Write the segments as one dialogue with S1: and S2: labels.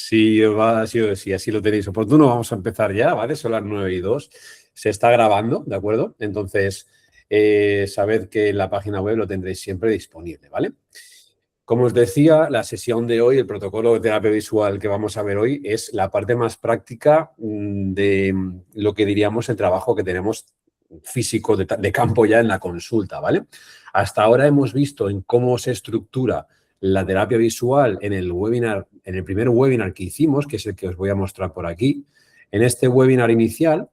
S1: si así lo tenéis oportuno, vamos a empezar ya, ¿vale? Son las 9:02. Se está grabando, ¿de acuerdo? Entonces, sabed que en la página web lo tendréis siempre disponible, ¿vale? Como os decía, la sesión de hoy, el protocolo de terapia visual que vamos a ver hoy, es la parte más práctica de lo que diríamos el trabajo que tenemos físico de campo ya en la consulta, ¿vale? Hasta ahora hemos visto en cómo se estructura la terapia visual en el webinar, en el primer webinar que hicimos, que es el que os voy a mostrar por aquí. En este webinar inicial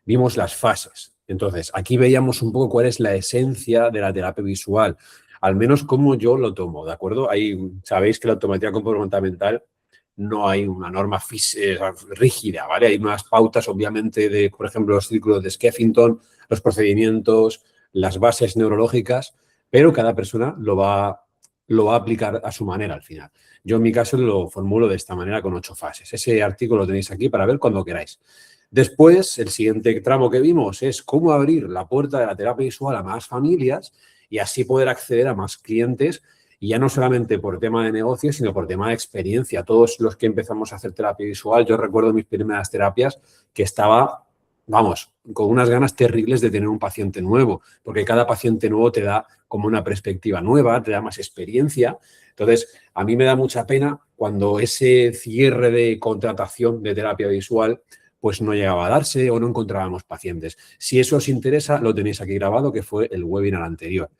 S1: vimos las fases. Entonces, aquí veíamos un poco cuál es la esencia de la terapia visual, al menos cómo yo lo tomo, ¿de acuerdo? Sabéis que la autometría comportamental no hay una norma rígida, ¿vale? Hay unas pautas, obviamente, de, por ejemplo, los círculos de Skeffington, los procedimientos, las bases neurológicas, pero cada persona lo va a aplicar a su manera al final. Yo, en mi caso, lo formulo de esta manera con 8 fases. Ese artículo lo tenéis aquí para ver cuando queráis. Después, el siguiente tramo que vimos es cómo abrir la puerta de la terapia visual a más familias y así poder acceder a más clientes, y ya no solamente por tema de negocio, sino por tema de experiencia. Todos los que empezamos a hacer terapia visual, yo recuerdo mis primeras terapias que estaba, vamos, con unas ganas terribles de tener un paciente nuevo, porque cada paciente nuevo te da como una perspectiva nueva, te da más experiencia. Entonces, a mí me da mucha pena cuando ese cierre de contratación de terapia visual pues no llegaba a darse o no encontrábamos pacientes. Si eso os interesa, lo tenéis aquí grabado, que fue el webinar anterior.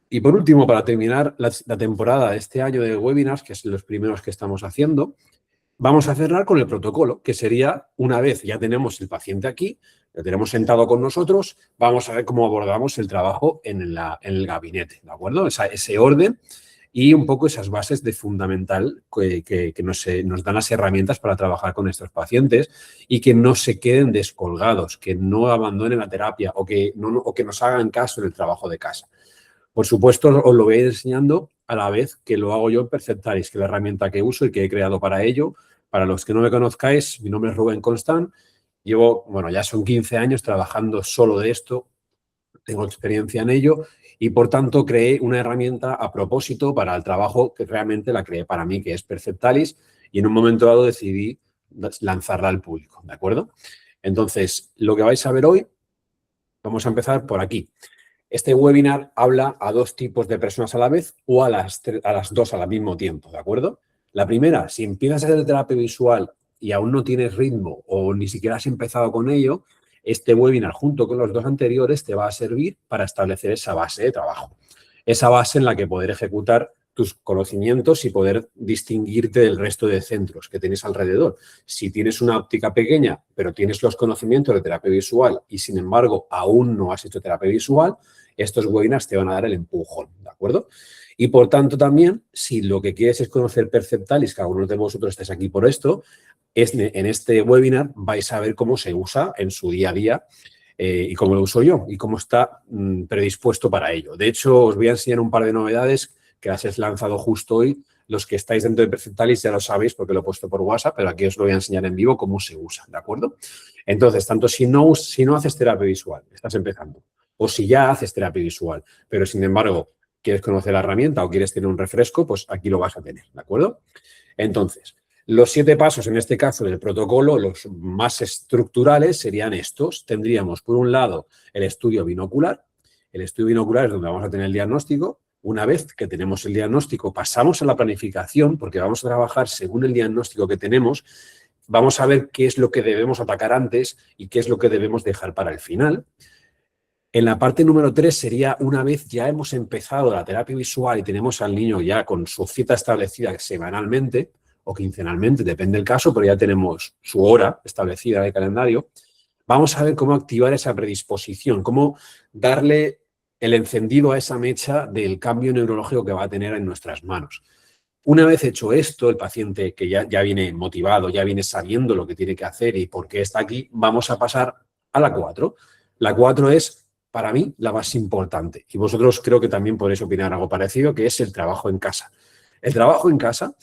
S1: Y por último, para terminar la temporada de este año de webinars, que es los primeros que estamos haciendo, vamos a cerrar con el protocolo, que sería, una vez ya tenemos el paciente aquí, lo tenemos sentado con nosotros, vamos a ver cómo abordamos el trabajo en el gabinete, ¿de acuerdo? Ese orden y un poco esas bases de fundamental que nos dan las herramientas para trabajar con estos pacientes y que no se queden descolgados, que no abandonen la terapia o que nos hagan caso en el trabajo de casa. Por supuesto, os lo voy a ir enseñando a la vez que lo hago yo en Perceptalis, que es la herramienta que uso y que he creado para ello. Para los que no me conozcáis, mi nombre es Rubén Constant. Llevo, ya son 15 años trabajando solo de esto. Tengo experiencia en ello y, por tanto, creé una herramienta a propósito para el trabajo que realmente la creé para mí, que es Perceptalis, y en un momento dado decidí lanzarla al público, ¿de acuerdo? Entonces, lo que vais a ver hoy, vamos a empezar por aquí. Este webinar habla a 2 tipos de personas a la vez o a las 2 al mismo tiempo, ¿de acuerdo? La primera, si empiezas a hacer terapia visual y aún no tienes ritmo o ni siquiera has empezado con ello, este webinar, junto con los 2 anteriores, te va a servir para establecer esa base de trabajo. Esa base en la que poder ejecutar tus conocimientos y poder distinguirte del resto de centros que tienes alrededor. Si tienes una óptica pequeña, pero tienes los conocimientos de terapia visual y, sin embargo, aún no has hecho terapia visual, estos webinars te van a dar el empujón, ¿de acuerdo? Y, por tanto, también, si lo que quieres es conocer Perceptalis, que algunos de vosotros estáis aquí por esto, en este webinar vais a ver cómo se usa en su día a día y cómo lo uso yo y cómo está predispuesto para ello. De hecho, os voy a enseñar un par de novedades que las he lanzado justo hoy. Los que estáis dentro de Perceptalis ya lo sabéis porque lo he puesto por WhatsApp, pero aquí os lo voy a enseñar en vivo cómo se usa, ¿de acuerdo? Entonces, tanto si no haces terapia visual, estás empezando, o si ya haces terapia visual, pero sin embargo quieres conocer la herramienta o quieres tener un refresco, pues aquí lo vas a tener, ¿de acuerdo? Entonces, los 7 pasos, en este caso, del protocolo, los más estructurales serían estos. Tendríamos, por un lado, el estudio binocular. El estudio binocular es donde vamos a tener el diagnóstico. Una vez que tenemos el diagnóstico, pasamos a la planificación, porque vamos a trabajar según el diagnóstico que tenemos. Vamos a ver qué es lo que debemos atacar antes y qué es lo que debemos dejar para el final. En la parte número 3 sería, una vez ya hemos empezado la terapia visual y tenemos al niño ya con su cita establecida semanalmente o quincenalmente, depende del caso, pero ya tenemos su hora establecida en el calendario, vamos a ver cómo activar esa predisposición, cómo darle el encendido a esa mecha del cambio neurológico que va a tener en nuestras manos. Una vez hecho esto, el paciente que ya viene motivado, ya viene sabiendo lo que tiene que hacer y por qué está aquí, vamos a pasar a la 4. La 4 es, para mí, la más importante. Y vosotros creo que también podréis opinar algo parecido, que es el trabajo en casa. El trabajo en casa,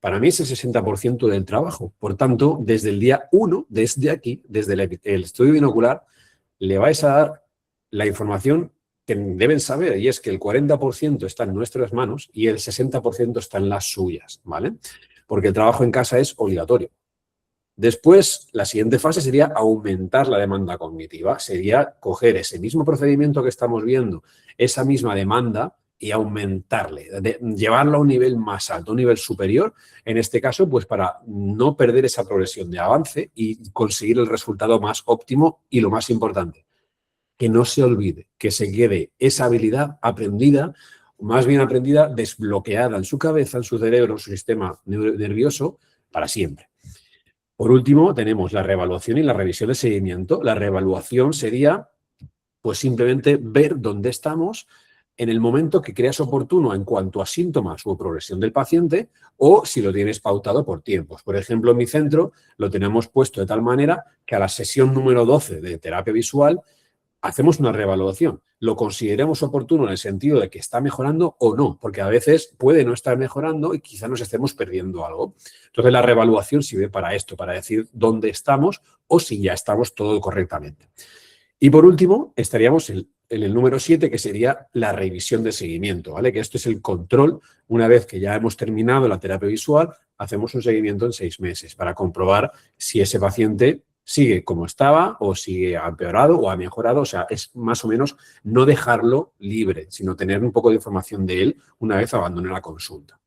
S1: para mí, es el 60% del trabajo. Por tanto, desde el día 1, desde aquí, desde el estudio binocular, le vais a dar la información que deben saber, y es que el 40% está en nuestras manos y el 60% está en las suyas, ¿vale? porque el trabajo en casa es obligatorio. Después, la siguiente fase sería aumentar la demanda cognitiva. Sería coger ese mismo procedimiento que estamos viendo, esa misma demanda, y aumentarle, llevarlo a un nivel más alto, un nivel superior, en este caso, pues para no perder esa progresión de avance y conseguir el resultado más óptimo y lo más importante, que no se olvide, que se quede esa habilidad aprendida, más bien aprendida, desbloqueada en su cabeza, en su cerebro, en su sistema nervioso, para siempre. Por último, tenemos la reevaluación y la revisión de seguimiento. La reevaluación sería, pues simplemente ver dónde estamos en el momento que creas oportuno en cuanto a síntomas o progresión del paciente, o si lo tienes pautado por tiempos. Por ejemplo, en mi centro lo tenemos puesto de tal manera que a la sesión número 12 de terapia visual hacemos una reevaluación. Lo consideremos oportuno en el sentido de que está mejorando o no, porque a veces puede no estar mejorando y quizá nos estemos perdiendo algo. Entonces, la reevaluación sirve para esto, para decir dónde estamos o si ya estamos todo correctamente. Y por último, estaríamos en el número 7, que sería la revisión de seguimiento, ¿vale? Que esto es el control. Una vez que ya hemos terminado la terapia visual, hacemos un seguimiento en 6 meses para comprobar si ese paciente sigue como estaba o sigue ha empeorado o ha mejorado. O sea, es más o menos no dejarlo libre, sino tener un poco de información de él una vez abandone la consulta.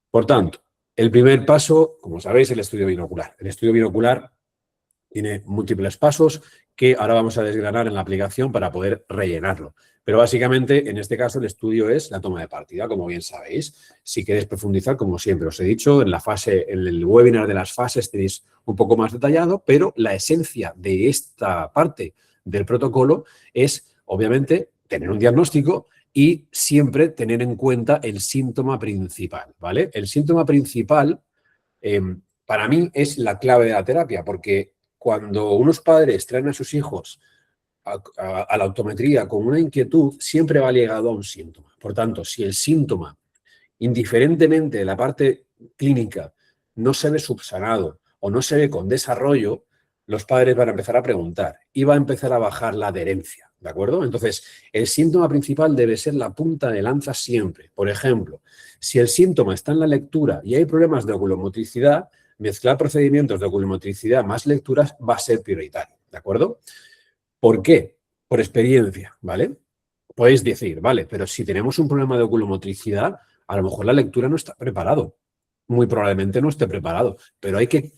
S1: Por tanto, el primer paso, como sabéis, es el estudio binocular. El estudio binocular tiene múltiples pasos que ahora vamos a desgranar en la aplicación para poder rellenarlo. Pero básicamente, en este caso, el estudio es la toma de partida, como bien sabéis. Si queréis profundizar, como siempre os he dicho, en el webinar de las fases tenéis un poco más detallado, pero la esencia de esta parte del protocolo es, obviamente, tener un diagnóstico y siempre tener en cuenta el síntoma principal, ¿vale? El síntoma principal, para mí, es la clave de la terapia, porque cuando unos padres traen a sus hijos a la optometría con una inquietud, siempre va ligado a un síntoma. Por tanto, si el síntoma, indiferentemente de la parte clínica, no se ve subsanado o no se ve con desarrollo, los padres van a empezar a preguntar y va a empezar a bajar la adherencia, ¿de acuerdo? Entonces, el síntoma principal debe ser la punta de lanza siempre. Por ejemplo, si el síntoma está en la lectura y hay problemas de oculomotricidad, mezclar procedimientos de oculomotricidad más lecturas va a ser prioritario, ¿de acuerdo? ¿Por qué? Por experiencia, ¿vale? Podéis decir, vale, pero si tenemos un problema de oculomotricidad, a lo mejor la lectura no está preparado. Muy probablemente no esté preparado, pero hay que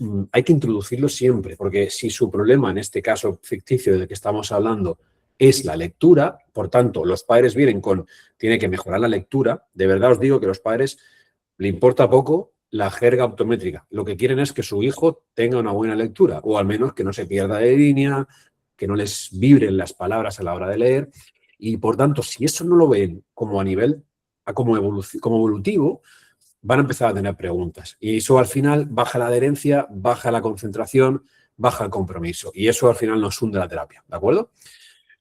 S1: introducirlo siempre, porque si su problema, en este caso ficticio del que estamos hablando, es la lectura, por tanto, los padres vienen con, tiene que mejorar la lectura, de verdad os digo que a los padres le importa poco la jerga optométrica. Lo que quieren es que su hijo tenga una buena lectura, o al menos que no se pierda de línea, que no les vibren las palabras a la hora de leer. Y, por tanto, si eso no lo ven como a nivel, como evolutivo, van a empezar a tener preguntas. Y eso al final baja la adherencia, baja la concentración, baja el compromiso. Y eso al final nos hunde la terapia, ¿de acuerdo?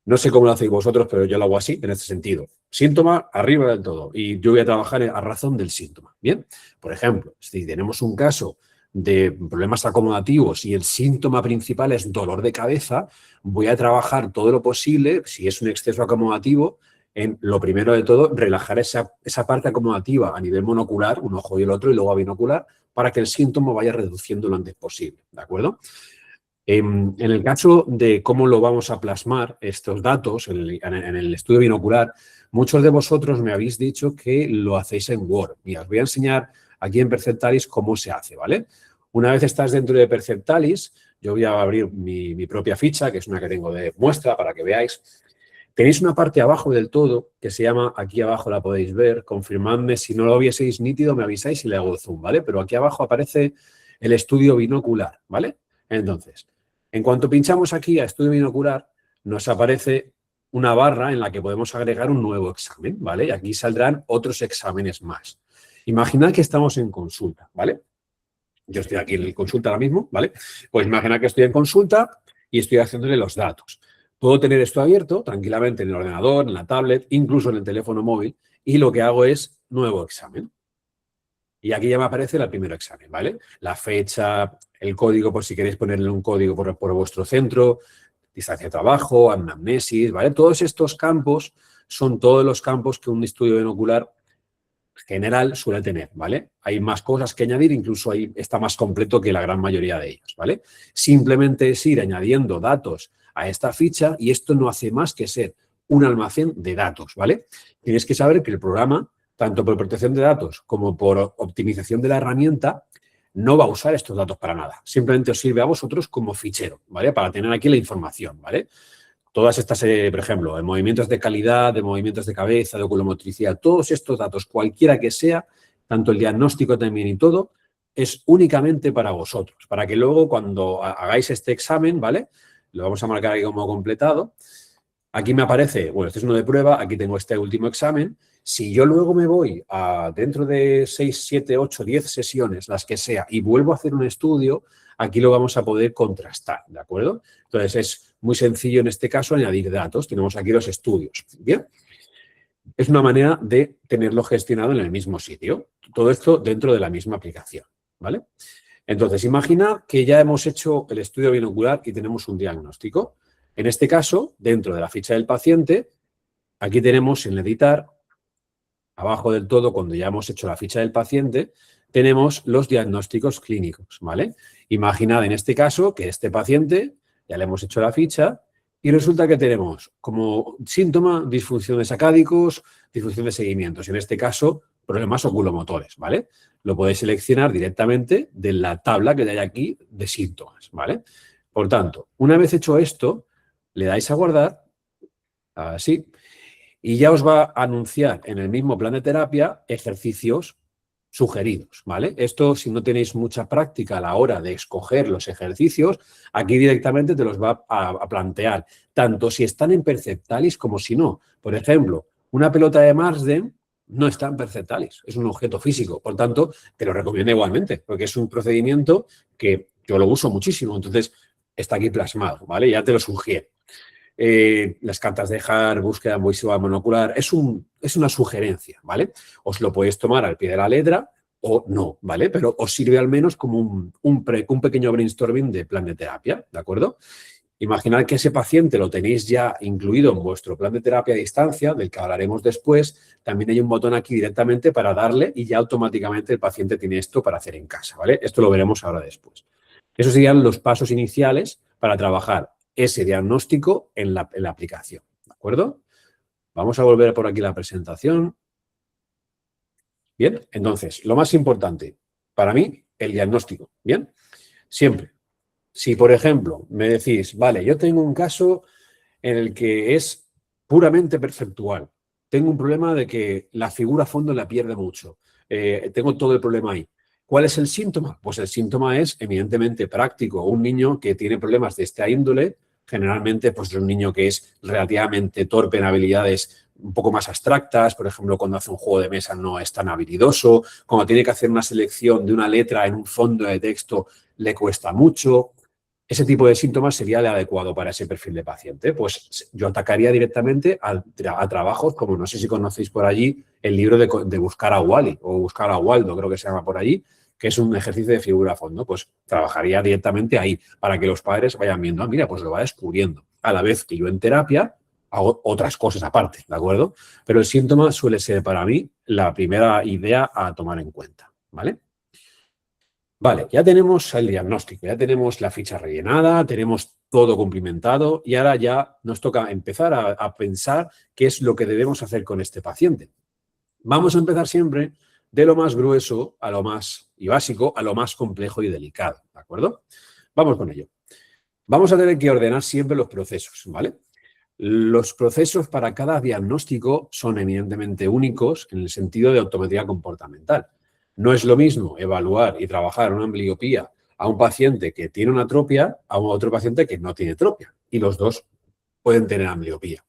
S1: No sé cómo lo hacéis vosotros, pero yo lo hago así, en este sentido. Síntoma arriba del todo. Y yo voy a trabajar a razón del síntoma. Bien, por ejemplo, si tenemos un caso de problemas acomodativos y el síntoma principal es dolor de cabeza, voy a trabajar todo lo posible, si es un exceso acomodativo, en lo primero de todo, relajar esa parte acomodativa a nivel monocular, un ojo y el otro, y luego a binocular, para que el síntoma vaya reduciendo lo antes posible, ¿de acuerdo? En el caso de cómo lo vamos a plasmar estos datos en el estudio binocular, muchos de vosotros me habéis dicho que lo hacéis en Word. Mira, os voy a enseñar aquí en Perceptalis cómo se hace, ¿vale? Una vez estás dentro de Perceptalis, yo voy a abrir mi propia ficha, que es una que tengo de muestra para que veáis. Tenéis una parte abajo del todo que se llama, aquí abajo la podéis ver, confirmadme si no lo vieseis nítido, me avisáis y le hago zoom, ¿vale? Pero aquí abajo aparece el estudio binocular, ¿vale? Entonces, en cuanto pinchamos aquí a estudio binocular, nos aparece una barra en la que podemos agregar un nuevo examen, ¿vale? Y aquí saldrán otros exámenes más. Imaginad que estamos en consulta, ¿vale? Yo estoy aquí en consulta ahora mismo, ¿vale? Pues imaginad que estoy en consulta y estoy haciéndole los datos. Puedo tener esto abierto tranquilamente en el ordenador, en la tablet, incluso en el teléfono móvil, y lo que hago es nuevo examen. Y aquí ya me aparece el primer examen, ¿vale? La fecha, el código, por si queréis ponerle un código por vuestro centro, distancia de trabajo, anamnesis, ¿vale? Todos estos campos son todos los campos que un estudio binocular general suele tener, ¿vale? Hay más cosas que añadir, incluso ahí está más completo que la gran mayoría de ellos, ¿vale? Simplemente es ir añadiendo datos a esta ficha y esto no hace más que ser un almacén de datos, ¿vale? Tienes que saber que el programa, tanto por protección de datos como por optimización de la herramienta, no va a usar estos datos para nada. Simplemente os sirve a vosotros como fichero, ¿vale? Para tener aquí la información, ¿vale? Todas estas, por ejemplo, de movimientos de calidad, de movimientos de cabeza, de oculomotricidad, todos estos datos, cualquiera que sea, tanto el diagnóstico también y todo, es únicamente para vosotros, para que luego cuando hagáis este examen, ¿vale? Lo vamos a marcar aquí como completado. Aquí me aparece, bueno, este es uno de prueba, aquí tengo este último examen. Si yo luego me voy a dentro de 6, 7, 8, 10 sesiones, las que sea, y vuelvo a hacer un estudio, aquí lo vamos a poder contrastar, ¿de acuerdo? Entonces, es muy sencillo en este caso añadir datos. Tenemos aquí los estudios, ¿bien? Es una manera de tenerlo gestionado en el mismo sitio. Todo esto dentro de la misma aplicación, ¿vale? Entonces, imagina que ya hemos hecho el estudio binocular y tenemos un diagnóstico. En este caso, dentro de la ficha del paciente, aquí tenemos en editar, abajo del todo, cuando ya hemos hecho la ficha del paciente, tenemos los diagnósticos clínicos, ¿vale? Imaginad en este caso que este paciente, ya le hemos hecho la ficha, y resulta que tenemos como síntoma disfunción de sacádicos, disfunción de seguimientos, en este caso problemas oculomotores, ¿vale? Lo podéis seleccionar directamente de la tabla que hay aquí de síntomas, ¿vale? Por tanto, una vez hecho esto, le dais a guardar, así, y ya os va a anunciar en el mismo plan de terapia ejercicios sugeridos, ¿vale? Esto, si no tenéis mucha práctica a la hora de escoger los ejercicios, aquí directamente te los va a plantear, tanto si están en Perceptalis como si no. Por ejemplo, una pelota de Marsden no está en Perceptalis, es un objeto físico, por tanto, te lo recomiendo igualmente, porque es un procedimiento que yo lo uso muchísimo, entonces está aquí plasmado, ¿vale? Ya te lo sugiero. Las cartas de Hart, búsqueda visual monocular, es una sugerencia, ¿vale? Os lo podéis tomar al pie de la letra o no, ¿vale? Pero os sirve al menos como un pequeño brainstorming de plan de terapia, ¿de acuerdo? Imaginad que ese paciente lo tenéis ya incluido en vuestro plan de terapia a distancia, del que hablaremos después. También hay un botón aquí directamente para darle y ya automáticamente el paciente tiene esto para hacer en casa, ¿vale? Esto lo veremos ahora después. Esos serían los pasos iniciales para trabajar ese diagnóstico en la aplicación, ¿de acuerdo? Vamos a volver por aquí la presentación. Bien, entonces, lo más importante para mí, el diagnóstico, ¿bien? Siempre. Si, por ejemplo, me decís, vale, yo tengo un caso en el que es puramente perceptual. Tengo un problema de que la figura a fondo la pierde mucho. Tengo todo el problema ahí. ¿Cuál es el síntoma? Pues el síntoma es evidentemente práctico. Un niño que tiene problemas de esta índole, generalmente pues es un niño que es relativamente torpe en habilidades un poco más abstractas, por ejemplo, cuando hace un juego de mesa no es tan habilidoso, cuando tiene que hacer una selección de una letra en un fondo de texto le cuesta mucho. Ese tipo de síntomas sería el adecuado para ese perfil de paciente. Pues yo atacaría directamente a trabajos como, no sé si conocéis por allí, el libro de Buscar a Wally o Buscar a Waldo, creo que se llama por allí, que es un ejercicio de figura a fondo. Pues trabajaría directamente ahí para que los padres vayan viendo, mira, pues lo va descubriendo. A la vez que yo en terapia hago otras cosas aparte, ¿de acuerdo? Pero el síntoma suele ser para mí la primera idea a tomar en cuenta, ¿vale? Vale, ya tenemos el diagnóstico, ya tenemos la ficha rellenada, tenemos todo cumplimentado y ahora ya nos toca empezar a pensar qué es lo que debemos hacer con este paciente. Vamos a empezar siempre de lo más grueso a lo más y básico a lo más complejo y delicado, ¿de acuerdo? Vamos con ello. Vamos a tener que ordenar siempre los procesos, ¿vale? Los procesos para cada diagnóstico son evidentemente únicos en el sentido de optometría comportamental. No es lo mismo evaluar y trabajar una ambliopía a un paciente que tiene una atropia a otro paciente que no tiene atropia. Y los dos pueden tener ambliopía.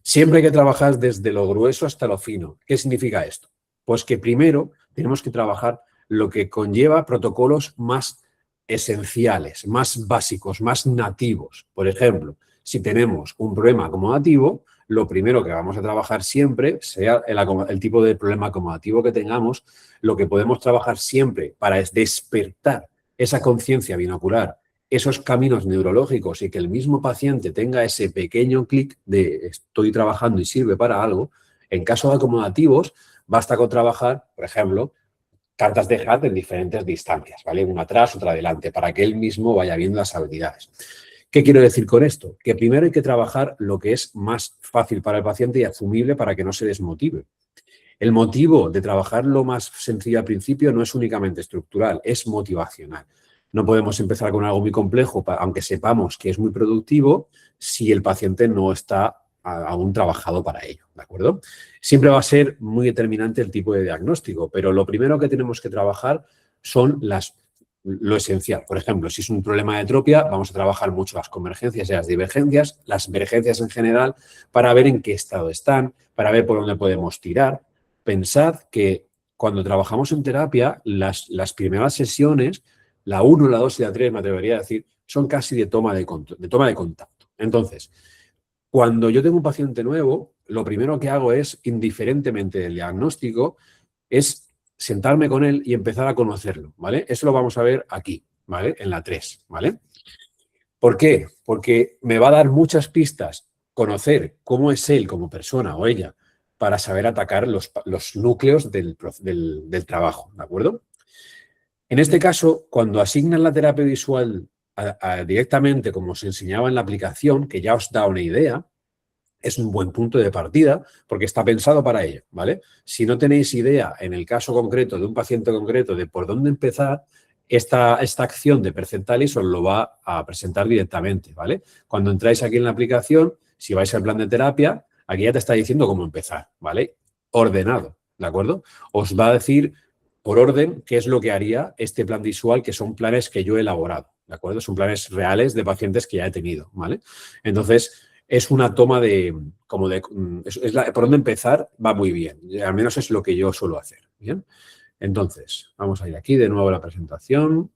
S1: Siempre hay que trabajar desde lo grueso hasta lo fino. ¿Qué significa esto? Pues que primero tenemos que trabajar lo que conlleva protocolos más esenciales, más básicos, más nativos. Por ejemplo, si tenemos un problema acomodativo, lo primero que vamos a trabajar siempre, sea el tipo de problema acomodativo que tengamos, lo que podemos trabajar siempre para es despertar esa conciencia binocular, esos caminos neurológicos y que el mismo paciente tenga ese pequeño clic de estoy trabajando y sirve para algo. En caso de acomodativos, Basta con trabajar, por ejemplo, cartas de Hart en diferentes distancias, ¿vale? Una atrás, otra adelante, para que él mismo vaya viendo las habilidades. ¿Qué quiero decir con esto? Que primero hay que trabajar lo que es más fácil para el paciente y asumible para que no se desmotive. El motivo de trabajar lo más sencillo al principio no es únicamente estructural, es motivacional. No podemos empezar con algo muy complejo, aunque sepamos que es muy productivo, si el paciente no está aún trabajado para ello, ¿de acuerdo? Siempre va a ser muy determinante el tipo de diagnóstico, pero lo primero que tenemos que trabajar son lo esencial. Por ejemplo, si es un problema de atropia, vamos a trabajar mucho las convergencias y las divergencias, las emergencias en general, para ver en qué estado están, para ver por dónde podemos tirar. Pensad que cuando trabajamos en terapia, las primeras sesiones, la 1, la 2 y la 3, me atrevería a decir, son casi de toma de contacto. Entonces, cuando yo tengo un paciente nuevo, lo primero que hago es, indiferentemente del diagnóstico, es sentarme con él y empezar a conocerlo, ¿vale? Eso lo vamos a ver aquí, ¿vale? En la 3, ¿vale? ¿Por qué? Porque me va a dar muchas pistas conocer cómo es él como persona o ella para saber atacar los núcleos del trabajo, ¿de acuerdo? En este caso, cuando asignan la terapia visual directamente, como se enseñaba en la aplicación, que ya os da una idea, es un buen punto de partida porque está pensado para ello, ¿vale? Si no tenéis idea, en el caso concreto de un paciente concreto, de por dónde empezar, esta acción de Percentalis os lo va a presentar directamente, ¿vale? Cuando entráis aquí en la aplicación, si vais al plan de terapia, aquí ya te está diciendo cómo empezar, ¿vale? Ordenado, ¿de acuerdo? Os va a decir por orden qué es lo que haría este plan visual, que son planes que yo he elaborado, ¿de acuerdo? Son planes reales de pacientes que ya he tenido, ¿vale? Entonces, es una toma por dónde empezar va muy bien. Al menos es lo que yo suelo hacer. Bien. Entonces, vamos a ir aquí de nuevo a la presentación.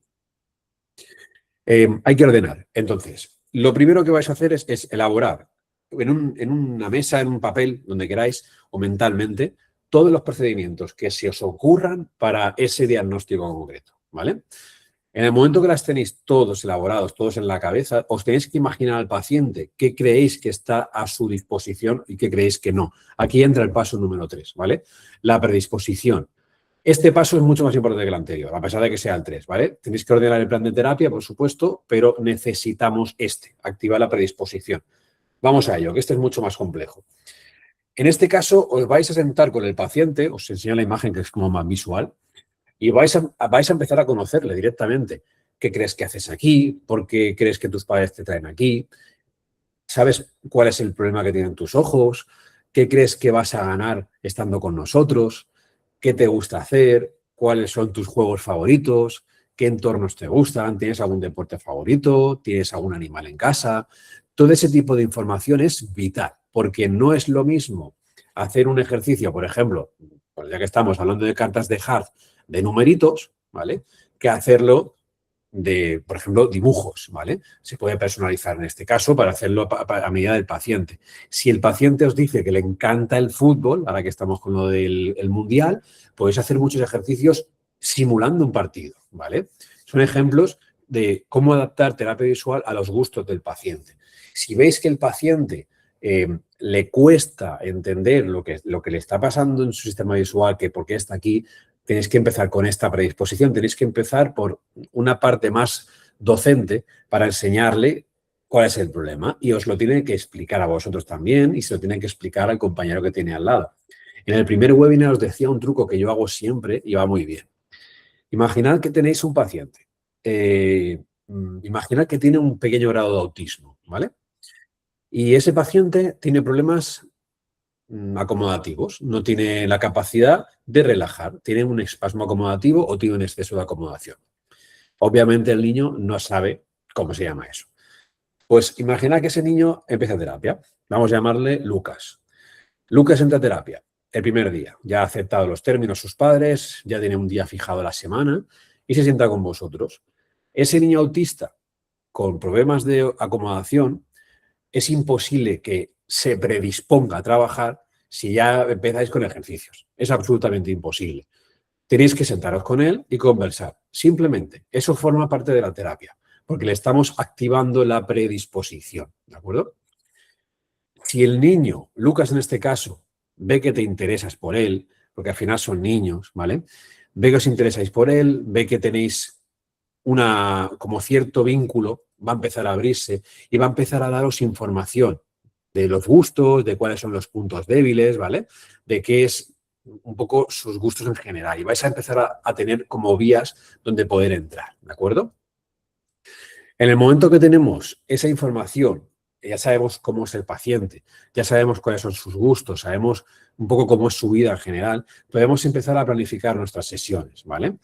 S1: Hay que ordenar. Entonces, lo primero que vais a hacer es elaborar en una mesa, en un papel, donde queráis, o mentalmente, todos los procedimientos que se os ocurran para ese diagnóstico concreto, ¿vale? En el momento que las tenéis todos elaborados, todos en la cabeza, os tenéis que imaginar al paciente qué creéis que está a su disposición y qué creéis que no. Aquí entra el paso número 3, ¿vale? La predisposición. Este paso es mucho más importante que el anterior, a pesar de que sea el 3, ¿vale? Tenéis que ordenar el plan de terapia, por supuesto, pero necesitamos activar la predisposición. Vamos a ello, que este es mucho más complejo. En este caso, os vais a sentar con el paciente, os enseño la imagen que es como más visual, y vais a empezar a conocerle directamente. ¿Qué crees que haces aquí? ¿Por qué crees que tus padres te traen aquí? ¿Sabes cuál es el problema que tienen tus ojos? ¿Qué crees que vas a ganar estando con nosotros? ¿Qué te gusta hacer? ¿Cuáles son tus juegos favoritos? ¿Qué entornos te gustan? ¿Tienes algún deporte favorito? ¿Tienes algún animal en casa? Todo ese tipo de información es vital, porque no es lo mismo hacer un ejercicio, por ejemplo, pues ya que estamos hablando de cartas de Hart, de numeritos, ¿vale? Que hacerlo de, por ejemplo, dibujos, ¿vale? Se puede personalizar en este caso para hacerlo a medida del paciente. Si el paciente os dice que le encanta el fútbol, ahora que estamos con lo del mundial, podéis hacer muchos ejercicios simulando un partido, ¿vale? Son ejemplos de cómo adaptar terapia visual a los gustos del paciente. Si veis que el paciente le cuesta entender lo que le está pasando en su sistema visual, que por qué está aquí, tenéis que empezar con esta predisposición, tenéis que empezar por una parte más docente para enseñarle cuál es el problema y os lo tiene que explicar a vosotros también y se lo tiene que explicar al compañero que tiene al lado. En el primer webinar os decía un truco que yo hago siempre y va muy bien. Imaginad que tenéis un paciente. Imaginad que tiene un pequeño grado de autismo, ¿vale? Y ese paciente tiene problemas acomodativos, no tiene la capacidad de relajar, tiene un espasmo acomodativo o tiene un exceso de acomodación. Obviamente el niño no sabe cómo se llama eso. Pues imagina que ese niño empieza terapia. Vamos a llamarle Lucas. Lucas entra a terapia el primer día. Ya ha aceptado los términos sus padres, ya tiene un día fijado a la semana y se sienta con vosotros. Ese niño autista con problemas de acomodación es imposible que se predisponga a trabajar si ya empezáis con ejercicios. Es absolutamente imposible. Tenéis que sentaros con él y conversar. Simplemente, eso forma parte de la terapia, porque le estamos activando la predisposición, ¿de acuerdo? Si el niño, Lucas en este caso, ve que te interesas por él, porque al final son niños, ¿vale? Ve que os interesáis por él, ve que tenéis como cierto vínculo, va a empezar a abrirse y va a empezar a daros información de los gustos, de cuáles son los puntos débiles, ¿vale? De qué es un poco sus gustos en general y vais a empezar a tener como vías donde poder entrar, ¿de acuerdo? En el momento que tenemos esa información, ya sabemos cómo es el paciente, ya sabemos cuáles son sus gustos, sabemos un poco cómo es su vida en general, podemos empezar a planificar nuestras sesiones, ¿vale?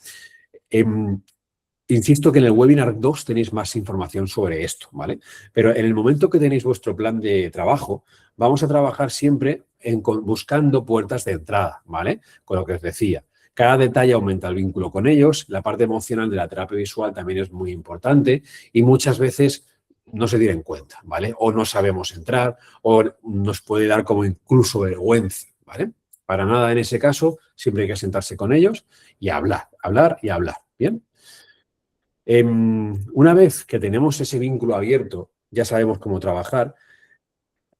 S1: Insisto que en el webinar 2 tenéis más información sobre esto, ¿vale? Pero en el momento que tenéis vuestro plan de trabajo, vamos a trabajar siempre buscando puertas de entrada, ¿vale? Con lo que os decía. Cada detalle aumenta el vínculo con ellos, la parte emocional de la terapia visual también es muy importante y muchas veces no se tiene en cuenta, ¿vale? O no sabemos entrar o nos puede dar como incluso vergüenza, ¿vale? Para nada en ese caso, siempre hay que sentarse con ellos y hablar y hablar, ¿bien? Una vez que tenemos ese vínculo abierto, ya sabemos cómo trabajar,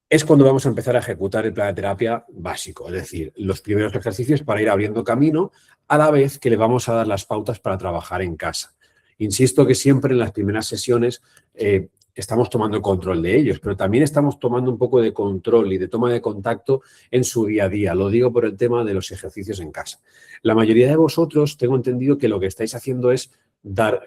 S1: es cuando vamos a empezar a ejecutar el plan de terapia básico, es decir, los primeros ejercicios para ir abriendo camino, a la vez que le vamos a dar las pautas para trabajar en casa. Insisto que siempre en las primeras sesiones estamos tomando el control de ellos, pero también estamos tomando un poco de control y de toma de contacto en su día a día. Lo digo por el tema de los ejercicios en casa. La mayoría de vosotros tengo entendido que lo que estáis haciendo es dar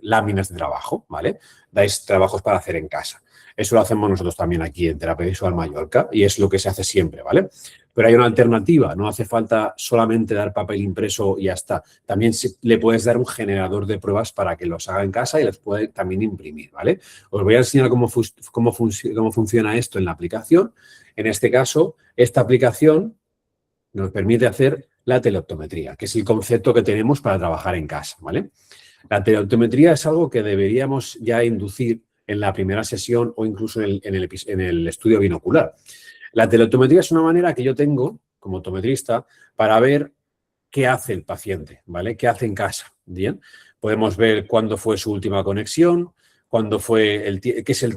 S1: láminas de trabajo, ¿vale? Dais trabajos para hacer en casa. Eso lo hacemos nosotros también aquí en Terapia Visual Mallorca y es lo que se hace siempre, ¿vale? Pero hay una alternativa, no hace falta solamente dar papel impreso y ya está. También le puedes dar un generador de pruebas para que los haga en casa y les puede también imprimir, ¿vale? Os voy a enseñar cómo funciona esto en la aplicación. En este caso, esta aplicación nos permite hacer la teleoptometría, que es el concepto que tenemos para trabajar en casa, ¿vale? La teleoptometría es algo que deberíamos ya inducir en la primera sesión o incluso en el estudio binocular. La teleoptometría es una manera que yo tengo como optometrista para ver qué hace el paciente, ¿vale? ¿Qué hace en casa? Bien, podemos ver cuándo fue su última conexión, cuándo fue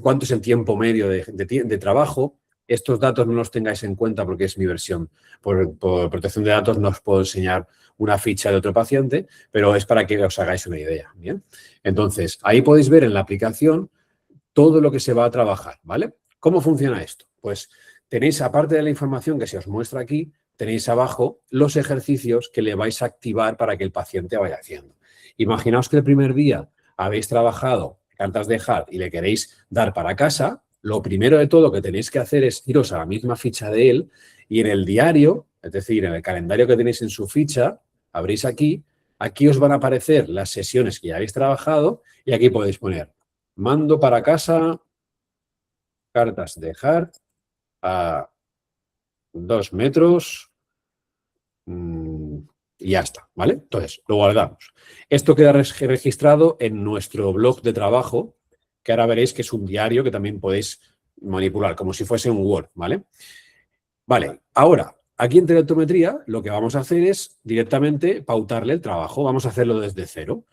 S1: cuánto es el tiempo medio de trabajo. Estos datos no los tengáis en cuenta porque es mi versión. Por protección de datos no os puedo enseñar una ficha de otro paciente, pero es para que os hagáis una idea, ¿bien? Entonces, ahí podéis ver en la aplicación todo lo que se va a trabajar, ¿vale? ¿Cómo funciona esto? Pues tenéis, aparte de la información que se os muestra aquí, tenéis abajo los ejercicios que le vais a activar para que el paciente vaya haciendo. Imaginaos que el primer día habéis trabajado cartas de HART y le queréis dar para casa, lo primero de todo que tenéis que hacer es iros a la misma ficha de él y en el diario, es decir, en el calendario que tenéis en su ficha, abrís aquí os van a aparecer las sesiones que ya habéis trabajado y aquí podéis poner mando para casa, cartas de HART a 2 metros y ya está, ¿vale? Entonces, lo guardamos. Esto queda registrado en nuestro blog de trabajo, que ahora veréis que es un diario que también podéis manipular, como si fuese un Word, ¿vale? Vale, ahora, aquí en teleoptometría lo que vamos a hacer es directamente pautarle el trabajo. Vamos a hacerlo desde cero.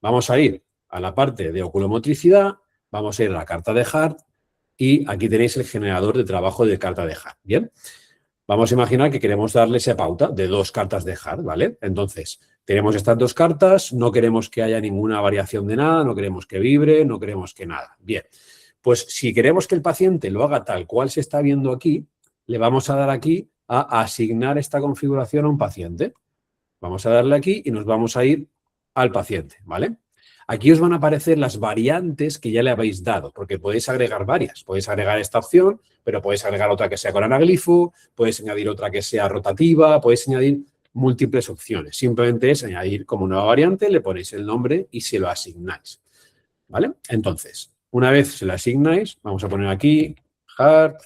S1: Vamos a ir a la parte de oculomotricidad, vamos a ir a la carta de HART y aquí tenéis el generador de trabajo de carta de HART. Bien, vamos a imaginar que queremos darle esa pauta de 2 cartas de HART, ¿vale? Entonces, tenemos estas 2 cartas, no queremos que haya ninguna variación de nada, no queremos que vibre, no queremos que nada. Bien, pues si queremos que el paciente lo haga tal cual se está viendo aquí, le vamos a dar aquí a asignar esta configuración a un paciente. Vamos a darle aquí y nos vamos a ir al paciente, ¿vale? Aquí os van a aparecer las variantes que ya le habéis dado, porque podéis agregar varias. Podéis agregar esta opción, pero podéis agregar otra que sea con anaglifo, podéis añadir otra que sea rotativa, podéis añadir múltiples opciones. Simplemente es añadir como nueva variante, le ponéis el nombre y se lo asignáis, ¿vale? Entonces, una vez se lo asignáis, vamos a poner aquí HART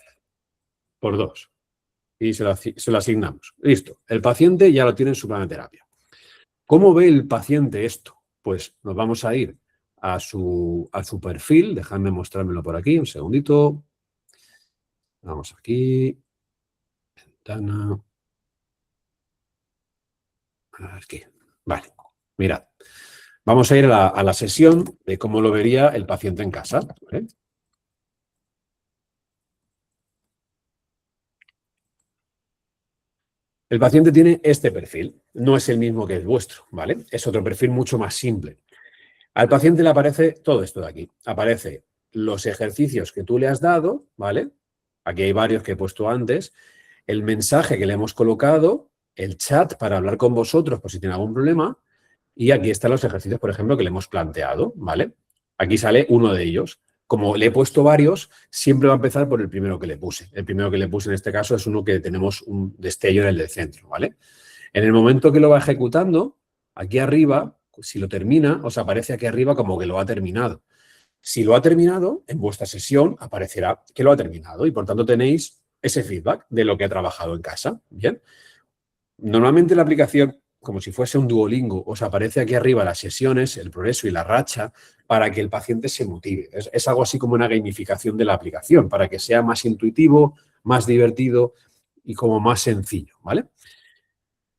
S1: por 2 y se lo asignamos. Listo, el paciente ya lo tiene en su plan de terapia. ¿Cómo ve el paciente esto? Pues nos vamos a ir a su perfil. Dejadme mostrármelo por aquí, un segundito. Vamos aquí. Ventana. Aquí. Vale. Mirad. Vamos a ir a la sesión de cómo lo vería el paciente en casa, ¿vale? El paciente tiene este perfil, no es el mismo que el vuestro, ¿vale? Es otro perfil mucho más simple. Al paciente le aparece todo esto de aquí. Aparece los ejercicios que tú le has dado, ¿vale? Aquí hay varios que he puesto antes. El mensaje que le hemos colocado, el chat para hablar con vosotros por si tiene algún problema. Y aquí están los ejercicios, por ejemplo, que le hemos planteado, ¿vale? Aquí sale uno de ellos. Como le he puesto varios, siempre va a empezar por el primero que le puse. El primero que le puse en este caso es uno que tenemos un destello en el del centro, ¿vale? En el momento que lo va ejecutando, aquí arriba, si lo termina, os aparece aquí arriba como que lo ha terminado. Si lo ha terminado, en vuestra sesión aparecerá que lo ha terminado y por tanto tenéis ese feedback de lo que ha trabajado en casa. Bien. Normalmente la aplicación, como si fuese un Duolingo, os aparece aquí arriba las sesiones, el progreso y la racha para que el paciente se motive. Es algo así como una gamificación de la aplicación para que sea más intuitivo, más divertido y como más sencillo, ¿vale?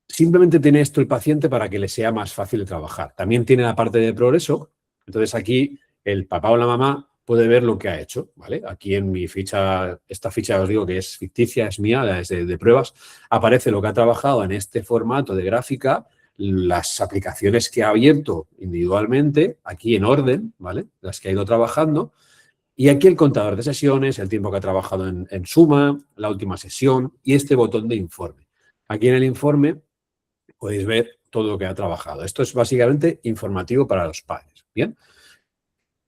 S1: Simplemente tiene esto el paciente para que le sea más fácil de trabajar. También tiene la parte de progreso. Entonces aquí el papá o la mamá puede ver lo que ha hecho, ¿vale? Aquí en mi ficha, esta ficha os digo que es ficticia, es mía, es de pruebas, aparece lo que ha trabajado en este formato de gráfica, las aplicaciones que ha abierto individualmente, aquí en orden, ¿vale? Las que ha ido trabajando. Y aquí el contador de sesiones, el tiempo que ha trabajado en suma, la última sesión y este botón de informe. Aquí en el informe podéis ver todo lo que ha trabajado. Esto es básicamente informativo para los padres. Bien.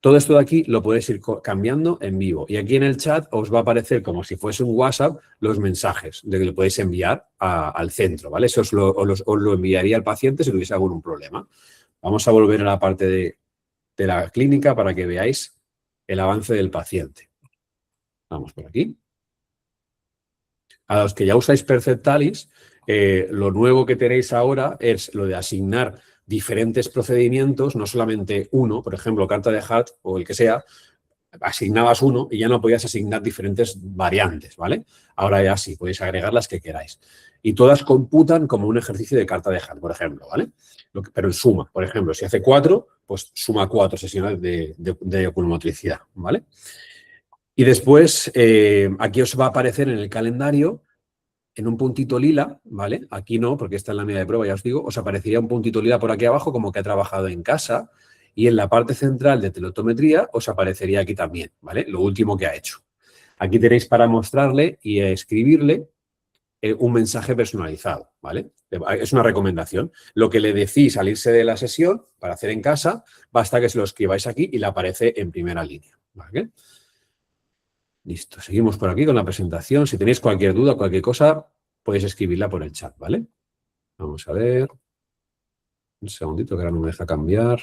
S1: Todo esto de aquí lo podéis ir cambiando en vivo. Y aquí en el chat os va a aparecer como si fuese un WhatsApp los mensajes de que le podéis enviar al centro, ¿vale? Eso os lo enviaría al paciente si tuviese algún problema. Vamos a volver a la parte de la clínica para que veáis el avance del paciente. Vamos por aquí. A los que ya usáis Perceptalis, lo nuevo que tenéis ahora es lo de asignar diferentes procedimientos, no solamente uno, por ejemplo, carta de Hart o el que sea, asignabas uno y ya no podías asignar diferentes variantes, ¿vale? Ahora ya sí, podéis agregar las que queráis. Y todas computan como un ejercicio de carta de Hart, por ejemplo, ¿vale? Pero en suma, por ejemplo, si hace 4, pues suma 4 sesiones de oculomotricidad, ¿vale? Y después, aquí os va a aparecer en el calendario, en un puntito lila, ¿vale? Aquí no, porque está en la medida de prueba, ya os digo, os aparecería un puntito lila por aquí abajo como que ha trabajado en casa y en la parte central de telotometría os aparecería aquí también, ¿vale? Lo último que ha hecho. Aquí tenéis para mostrarle y escribirle un mensaje personalizado, ¿vale? Es una recomendación. Lo que le decís al irse de la sesión para hacer en casa, basta que se lo escribáis aquí y le aparece en primera línea, ¿vale? Listo, seguimos por aquí con la presentación. Si tenéis cualquier duda, cualquier cosa, podéis escribirla por el chat, ¿vale? Vamos a ver. Un segundito que ahora no me deja cambiar.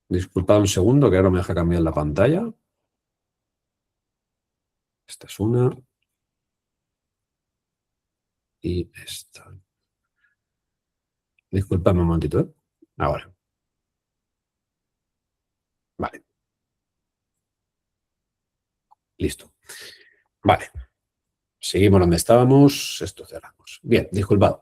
S1: Disculpad un segundo que ahora no me deja cambiar la pantalla. Esta es una. Y esta. Disculpadme un momentito, ¿eh? Ahora. Vale. Listo. Vale. Seguimos donde estábamos. Esto cerramos. Bien, disculpad.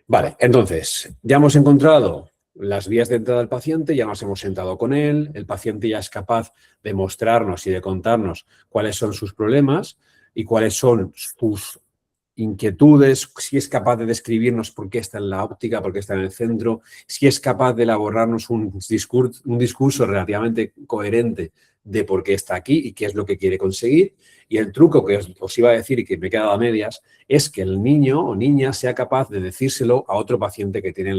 S1: Vale, entonces, ya hemos encontrado las vías de entrada del paciente, ya nos hemos sentado con él, el paciente ya es capaz de mostrarnos y de contarnos cuáles son sus problemas y cuáles son sus inquietudes, si es capaz de describirnos por qué está en la óptica, por qué está en el centro, si es capaz de elaborarnos un discurso relativamente coherente de por qué está aquí y qué es lo que quiere conseguir. Y el truco que os iba a decir y que me he quedado a medias es que el niño o niña sea capaz de decírselo a otro paciente que tiene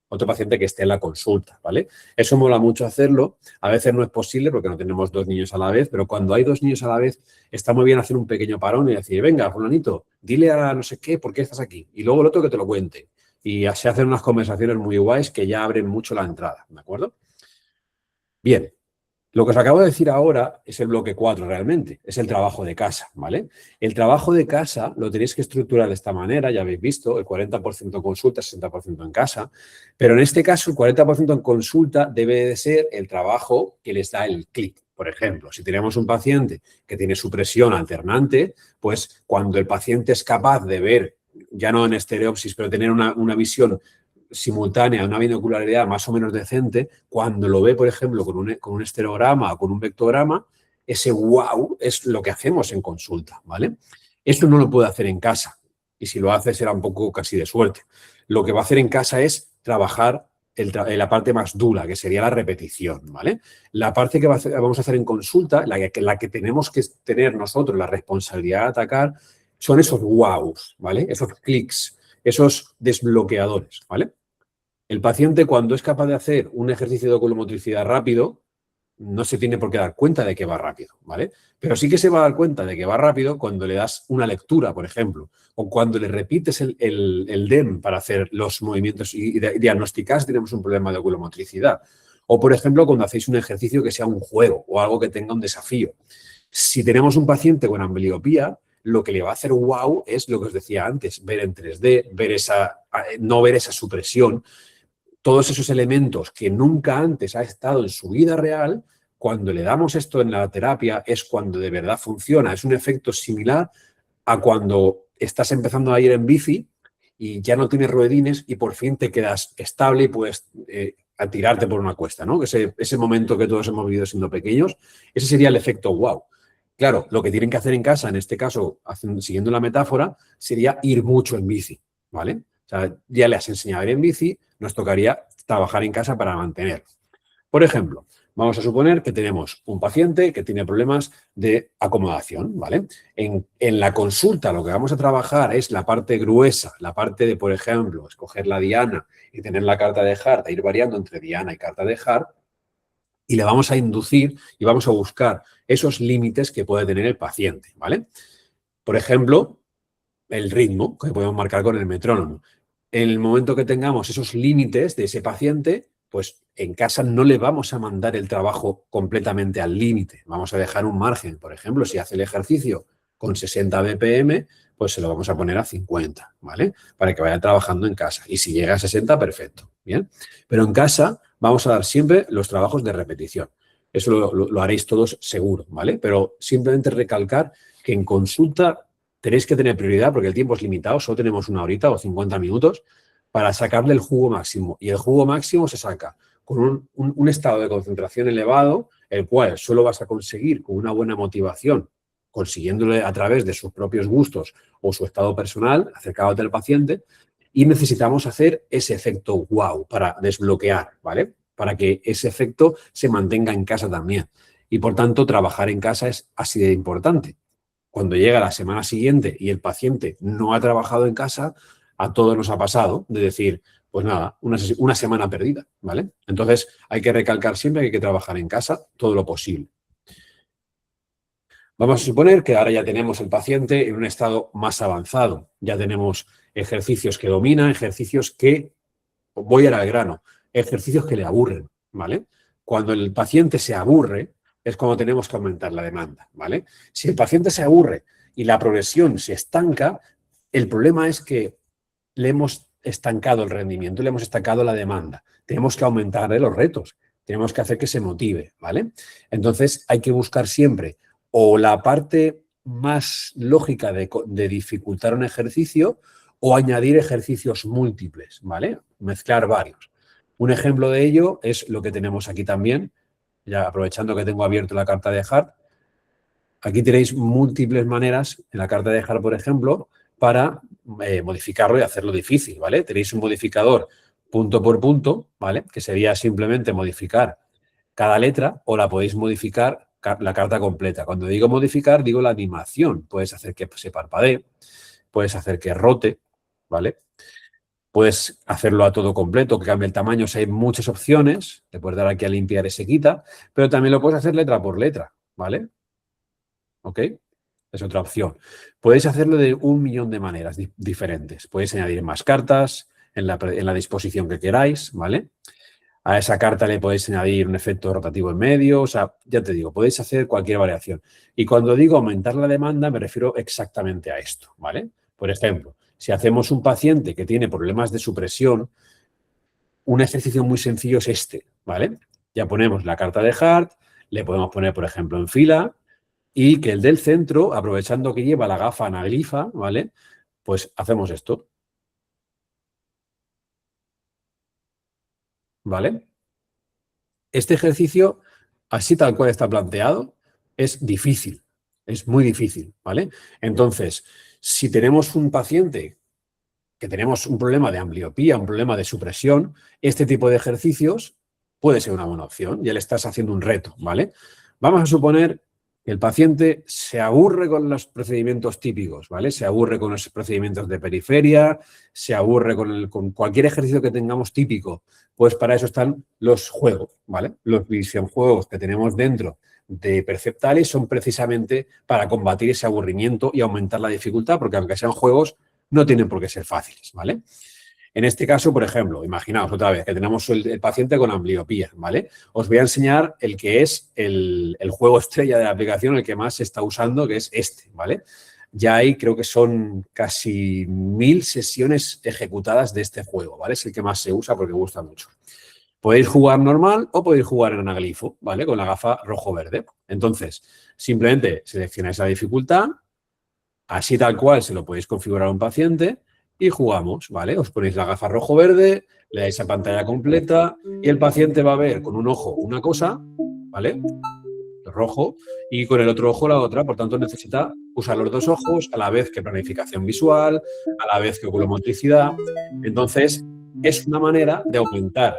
S1: otro paciente que esté en la consulta, ¿vale? Eso mola mucho hacerlo. A veces no es posible porque no tenemos dos niños a la vez, pero cuando hay dos niños a la vez está muy bien hacer un pequeño parón y decir, venga, fulanito, dile a no sé qué por qué estás aquí. Y luego el otro que te lo cuente. Y se hacen unas conversaciones muy guays que ya abren mucho la entrada, ¿de acuerdo? Bien, lo que os acabo de decir ahora es el bloque 4 realmente, es el trabajo de casa, ¿vale? El trabajo de casa lo tenéis que estructurar de esta manera, ya habéis visto, el 40% en consulta, 60% en casa, pero en este caso el 40% en consulta debe de ser el trabajo que les da el clic. Por ejemplo, si tenemos un paciente que tiene su presión alternante, pues cuando el paciente es capaz de ver, ya no en estereopsis, pero tener una visión simultánea, una binocularidad más o menos decente, cuando lo ve, por ejemplo, con un estereograma o con un vectograma, ese wow es lo que hacemos en consulta, ¿vale? Esto no lo puede hacer en casa. Y si lo hace será un poco casi de suerte. Lo que va a hacer en casa es trabajar la parte más dura, que sería la repetición, ¿vale? La parte que vamos a hacer en consulta, la que tenemos que tener nosotros la responsabilidad de atacar, son esos wows, ¿vale? Esos clics, esos desbloqueadores, ¿vale? El paciente, cuando es capaz de hacer un ejercicio de oculomotricidad rápido, no se tiene por qué dar cuenta de que va rápido, ¿vale? Pero sí que se va a dar cuenta de que va rápido cuando le das una lectura, por ejemplo, o cuando le repites el DEM para hacer los movimientos y diagnosticar si tenemos un problema de oculomotricidad. O, por ejemplo, cuando hacéis un ejercicio que sea un juego o algo que tenga un desafío. Si tenemos un paciente con ambliopía, lo que le va a hacer wow es lo que os decía antes, ver en 3D, no ver esa supresión, todos esos elementos que nunca antes ha estado en su vida real, cuando le damos esto en la terapia es cuando de verdad funciona. Es un efecto similar a cuando estás empezando a ir en bici y ya no tienes ruedines y por fin te quedas estable y puedes a tirarte por una cuesta, ¿no? Ese momento que todos hemos vivido siendo pequeños, ese sería el efecto wow. Claro, lo que tienen que hacer en casa, en este caso, siguiendo la metáfora, sería ir mucho en bici, ¿vale? O sea, ya le has enseñado a ir en bici, nos tocaría trabajar en casa para mantenerlo. Por ejemplo, vamos a suponer que tenemos un paciente que tiene problemas de acomodación, ¿vale? En la consulta lo que vamos a trabajar es la parte gruesa, la parte de, por ejemplo, escoger la diana y tener la carta de Hart, ir variando entre diana y carta de Hart, y le vamos a inducir y vamos a buscar esos límites que puede tener el paciente, ¿vale? Por ejemplo, el ritmo que podemos marcar con el metrónomo. En el momento que tengamos esos límites de ese paciente, pues en casa no le vamos a mandar el trabajo completamente al límite. Vamos a dejar un margen. Por ejemplo, si hace el ejercicio con 60 BPM, pues se lo vamos a poner a 50, ¿vale? Para que vaya trabajando en casa. Y si llega a 60, perfecto, ¿bien? Pero en casa vamos a dar siempre los trabajos de repetición. Eso lo haréis todos seguro, ¿vale? Pero simplemente recalcar que en consulta tenéis que tener prioridad porque el tiempo es limitado, solo tenemos una horita o 50 minutos para sacarle el jugo máximo. Y el jugo máximo se saca con un estado de concentración elevado, el cual solo vas a conseguir con una buena motivación, consiguiéndole a través de sus propios gustos o su estado personal, acercado al paciente, y necesitamos hacer ese efecto wow para desbloquear, ¿vale? Para que ese efecto se mantenga en casa también. Y por tanto, trabajar en casa es así de importante. Cuando llega la semana siguiente y el paciente no ha trabajado en casa, a todos nos ha pasado de decir, pues nada, una semana perdida, ¿vale? Entonces hay que recalcar siempre que hay que trabajar en casa todo lo posible. Vamos a suponer que ahora ya tenemos el paciente en un estado más avanzado. Ya tenemos ejercicios que domina, ejercicios que, voy al grano, ejercicios que le aburren, ¿vale? Cuando el paciente se aburre es cuando tenemos que aumentar la demanda, ¿vale? Si el paciente se aburre y la progresión se estanca, el problema es que le hemos estancado el rendimiento, le hemos estancado la demanda. Tenemos que aumentarle los retos, tenemos que hacer que se motive, ¿vale? Entonces hay que buscar siempre o la parte más lógica de dificultar un ejercicio o añadir ejercicios múltiples, ¿vale? Mezclar varios. Un ejemplo de ello es lo que tenemos aquí también, ya aprovechando que tengo abierto la carta de Hart. Aquí tenéis múltiples maneras en la carta de Hart, por ejemplo, para modificarlo y hacerlo difícil, ¿vale? Tenéis un modificador punto por punto, ¿vale? Que sería simplemente modificar cada letra o la podéis modificar la carta completa. Cuando digo modificar, digo la animación. Puedes hacer que se parpadee, puedes hacer que rote, ¿vale? Puedes hacerlo a todo completo, que cambie el tamaño. O sea, hay muchas opciones. Te puedes dar aquí a limpiar y se quita, pero también lo puedes hacer letra por letra, ¿vale? ¿Ok? Es otra opción. Podéis hacerlo de un millón de maneras diferentes. Podéis añadir más cartas en la disposición que queráis, ¿vale? A esa carta le podéis añadir un efecto rotativo en medio. O sea, ya te digo, podéis hacer cualquier variación. Y cuando digo aumentar la demanda, me refiero exactamente a esto, ¿vale? Por ejemplo, si hacemos un paciente que tiene problemas de supresión, un ejercicio muy sencillo es este, ¿vale? Ya ponemos la carta de Hart, le podemos poner, por ejemplo, en fila y que el del centro, aprovechando que lleva la gafa anaglifa, ¿vale? Pues hacemos esto, ¿vale? Este ejercicio, así tal cual está planteado, es difícil. Es muy difícil, ¿vale? Entonces, si tenemos un paciente que tenemos un problema de ambliopía, un problema de supresión, este tipo de ejercicios puede ser una buena opción. Ya le estás haciendo un reto, ¿vale? Vamos a suponer que el paciente se aburre con los procedimientos típicos, ¿vale? Se aburre con los procedimientos de periferia, se aburre con cualquier ejercicio que tengamos típico. Pues para eso están los juegos, ¿vale? Los juegos que tenemos dentro de Perceptales son precisamente para combatir ese aburrimiento y aumentar la dificultad, porque aunque sean juegos, no tienen por qué ser fáciles, ¿vale? En este caso, por ejemplo, imaginaos otra vez que tenemos el paciente con ambliopía, ¿vale? Os voy a enseñar el que es el juego estrella de la aplicación, el que más se está usando, que es este, ¿vale? Ya hay, creo que son casi 1000 sesiones ejecutadas de este juego, ¿vale? Es el que más se usa porque gusta mucho. Podéis jugar normal o podéis jugar en anaglifo, ¿vale? Con la gafa rojo-verde. Entonces, simplemente seleccionáis la dificultad, así tal cual se lo podéis configurar a un paciente y jugamos, ¿vale? Os ponéis la gafa rojo-verde, le dais a pantalla completa y el paciente va a ver con un ojo una cosa, ¿vale? Rojo, y con el otro ojo la otra. Por tanto, necesita usar los dos ojos a la vez que planificación visual, a la vez que oculomotricidad. Entonces, es una manera de aumentar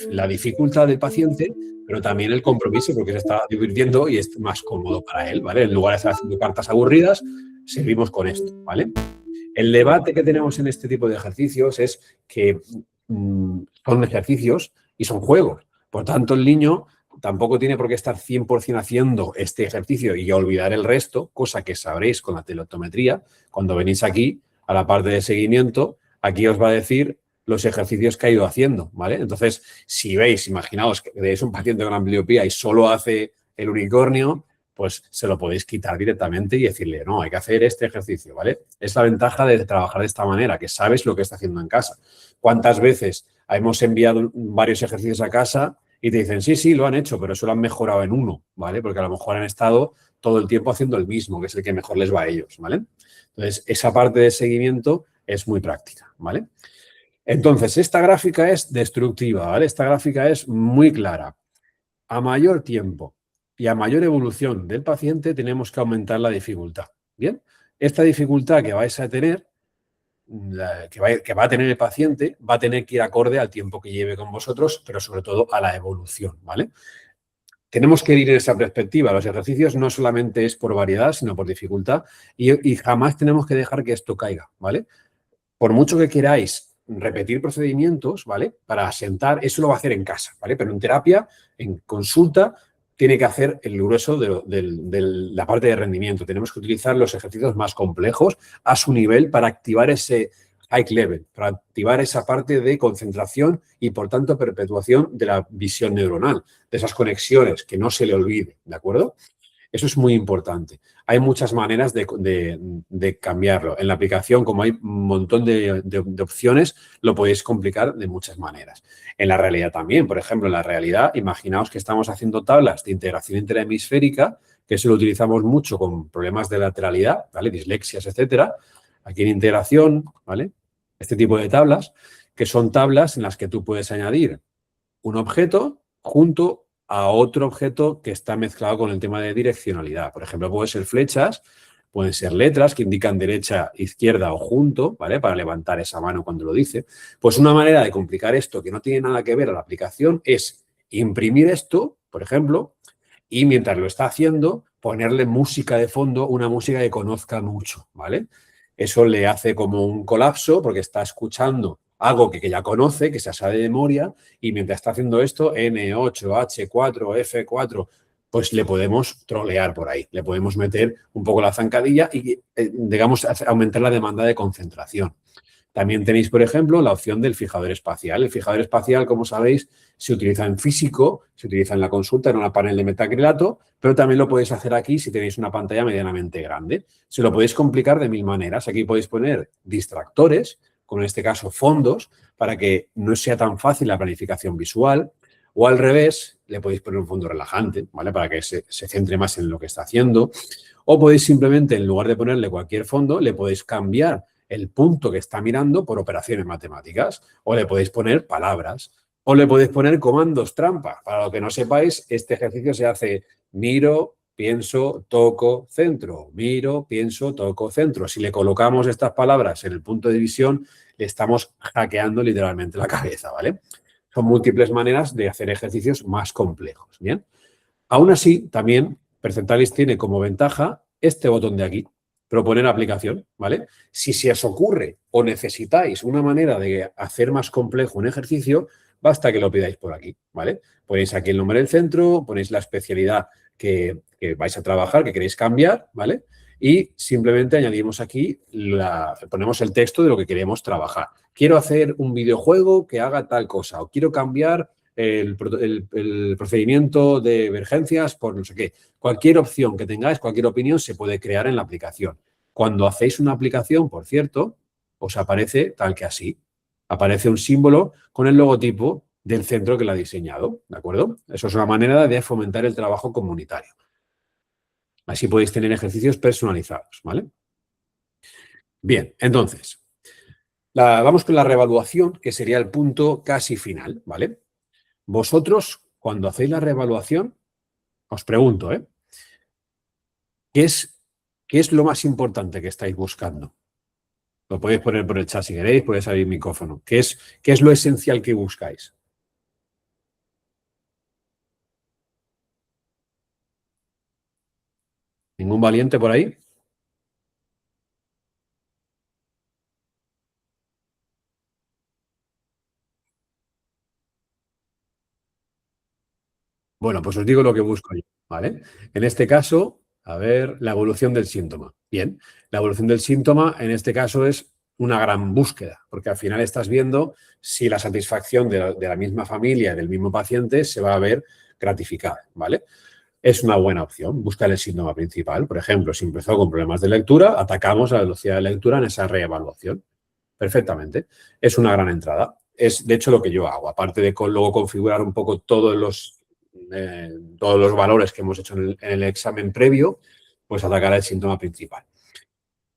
S1: la dificultad del paciente, pero también el compromiso, porque se está divirtiendo y es más cómodo para él, ¿vale? En lugar de estar haciendo cartas aburridas, servimos con esto, ¿vale? El debate que tenemos en este tipo de ejercicios es que son ejercicios y son juegos. Por tanto, el niño tampoco tiene por qué estar 100% haciendo este ejercicio y olvidar el resto, cosa que sabréis con la teleoptometría. Cuando venís aquí a la parte de seguimiento, aquí os va a decir los ejercicios que ha ido haciendo, ¿vale? Entonces, si veis, imaginaos que es un paciente con ambliopía y solo hace el unicornio, pues se lo podéis quitar directamente y decirle, no, hay que hacer este ejercicio, ¿vale? Es la ventaja de trabajar de esta manera, que sabes lo que está haciendo en casa. ¿Cuántas veces hemos enviado varios ejercicios a casa y te dicen, sí, sí, lo han hecho, pero eso lo han mejorado en uno, ¿vale? Porque a lo mejor han estado todo el tiempo haciendo el mismo, que es el que mejor les va a ellos, ¿vale? Entonces, esa parte de seguimiento es muy práctica, ¿vale? Entonces, esta gráfica es destructiva, ¿vale? Esta gráfica es muy clara. A mayor tiempo y a mayor evolución del paciente tenemos que aumentar la dificultad. Bien, esta dificultad que vais a tener, que va a tener el paciente, va a tener que ir acorde al tiempo que lleve con vosotros, pero sobre todo a la evolución, ¿vale? Tenemos que ir en esa perspectiva. Los ejercicios no solamente es por variedad, sino por dificultad y jamás tenemos que dejar que esto caiga, ¿vale? Por mucho que queráis repetir procedimientos, ¿vale? Para asentar, eso lo va a hacer en casa, ¿vale? Pero en terapia, en consulta, tiene que hacer el grueso de la parte de rendimiento. Tenemos que utilizar los ejercicios más complejos a su nivel para activar ese high level, para activar esa parte de concentración y, por tanto, perpetuación de la visión neuronal, de esas conexiones, que no se le olvide, ¿de acuerdo? Eso es muy importante. Hay muchas maneras de cambiarlo. En la aplicación, como hay un montón de opciones, lo podéis complicar de muchas maneras. En la realidad también. Por ejemplo, en la realidad, imaginaos que estamos haciendo tablas de integración interhemisférica, que eso lo utilizamos mucho con problemas de lateralidad, ¿vale? Dislexias, etcétera. Aquí en integración, ¿vale? Este tipo de tablas, que son tablas en las que tú puedes añadir un objeto junto a otro objeto que está mezclado con el tema de direccionalidad. Por ejemplo, pueden ser flechas, pueden ser letras que indican derecha, izquierda o junto, ¿vale? Para levantar esa mano cuando lo dice. Pues una manera de complicar esto que no tiene nada que ver a la aplicación es imprimir esto, por ejemplo, y mientras lo está haciendo, ponerle música de fondo, una música que conozca mucho, ¿vale? Eso le hace como un colapso porque está escuchando algo que ya conoce, que se sabe de memoria, y mientras está haciendo esto, N8, H4, F4, pues le podemos trolear por ahí, le podemos meter un poco la zancadilla y, digamos, aumentar la demanda de concentración. También tenéis, por ejemplo, la opción del fijador espacial. El fijador espacial, como sabéis, se utiliza en físico, se utiliza en la consulta, en una panel de metacrilato, pero también lo podéis hacer aquí si tenéis una pantalla medianamente grande. Se lo podéis complicar de 1000 maneras. Aquí podéis poner distractores, como en este caso fondos, para que no sea tan fácil la planificación visual, o al revés, le podéis poner un fondo relajante, ¿vale? Para que se centre más en lo que está haciendo. O podéis simplemente, en lugar de ponerle cualquier fondo, le podéis cambiar el punto que está mirando por operaciones matemáticas, o le podéis poner palabras, o le podéis poner comandos trampa. Para lo que no sepáis, este ejercicio se hace miro, pienso, toco, centro, miro, pienso, toco, centro. Si le colocamos estas palabras en el punto de visión, le estamos hackeando literalmente la cabeza, ¿vale? Son múltiples maneras de hacer ejercicios más complejos, ¿bien? Aún así, también Percentalis tiene como ventaja este botón de aquí, proponer aplicación, ¿vale? Si se os ocurre o necesitáis una manera de hacer más complejo un ejercicio, basta que lo pidáis por aquí, ¿vale? Ponéis aquí el nombre del centro, ponéis la especialidad que vais a trabajar, que queréis cambiar, ¿vale? Y simplemente añadimos aquí, ponemos el texto de lo que queremos trabajar. Quiero hacer un videojuego que haga tal cosa o quiero cambiar el procedimiento de emergencias por no sé qué. Cualquier opción que tengáis, cualquier opinión se puede crear en la aplicación. Cuando hacéis una aplicación, por cierto, os aparece tal que así. Aparece un símbolo con el logotipo del centro que la ha diseñado, ¿de acuerdo? Eso es una manera de fomentar el trabajo comunitario. Así podéis tener ejercicios personalizados, ¿vale? Bien, entonces, vamos con la reevaluación, que sería el punto casi final, ¿vale? Vosotros, cuando hacéis la reevaluación, os pregunto, ¿qué es lo más importante que estáis buscando? Lo podéis poner por el chat si queréis, puede salir micrófono. ¿Qué es lo esencial que buscáis? ¿Ningún valiente por ahí? Bueno, pues os digo lo que busco yo, ¿vale? En este caso, a ver, la evolución del síntoma. Bien, la evolución del síntoma en este caso es una gran búsqueda, porque al final estás viendo si la satisfacción de la misma familia, del mismo paciente, se va a ver gratificada, ¿vale? Es una buena opción buscar el síntoma principal. Por ejemplo, si empezó con problemas de lectura, atacamos la velocidad de lectura en esa reevaluación. Perfectamente. Es una gran entrada. Es, de hecho, lo que yo hago. Aparte de luego configurar un poco todos los valores que hemos hecho en el examen previo, pues atacar el síntoma principal.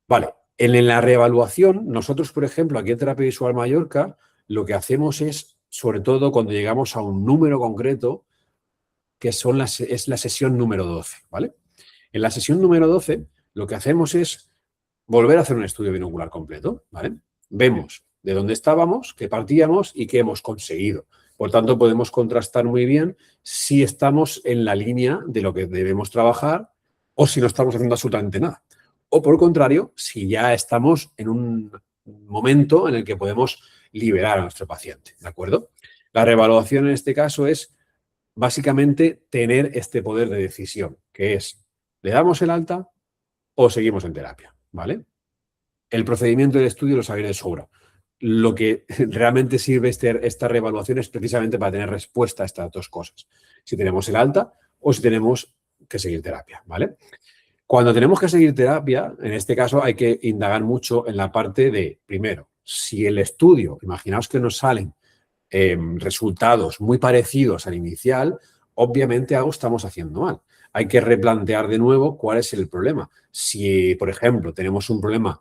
S1: Vale. En la reevaluación, nosotros, por ejemplo, aquí en Terapia Visual Mallorca, lo que hacemos es, sobre todo cuando llegamos a un número concreto, que es la sesión número 12, ¿vale? En la sesión número 12, lo que hacemos es volver a hacer un estudio binocular completo, ¿vale? Vemos de dónde estábamos, qué partíamos y qué hemos conseguido. Por tanto, podemos contrastar muy bien si estamos en la línea de lo que debemos trabajar o si no estamos haciendo absolutamente nada. O por el contrario, si ya estamos en un momento en el que podemos liberar a nuestro paciente, ¿de acuerdo? La reevaluación en este caso es básicamente tener este poder de decisión, que es, ¿le damos el alta o seguimos en terapia? ¿Vale? El procedimiento del estudio lo sabéis de sobra. Lo que realmente sirve esta reevaluación es precisamente para tener respuesta a estas dos cosas. Si tenemos el alta o si tenemos que seguir terapia, ¿vale? Cuando tenemos que seguir terapia, en este caso hay que indagar mucho en la parte de, primero, si el estudio, imaginaos que nos salen resultados muy parecidos al inicial, obviamente algo estamos haciendo mal. Hay que replantear de nuevo cuál es el problema. Si, por ejemplo, tenemos un problema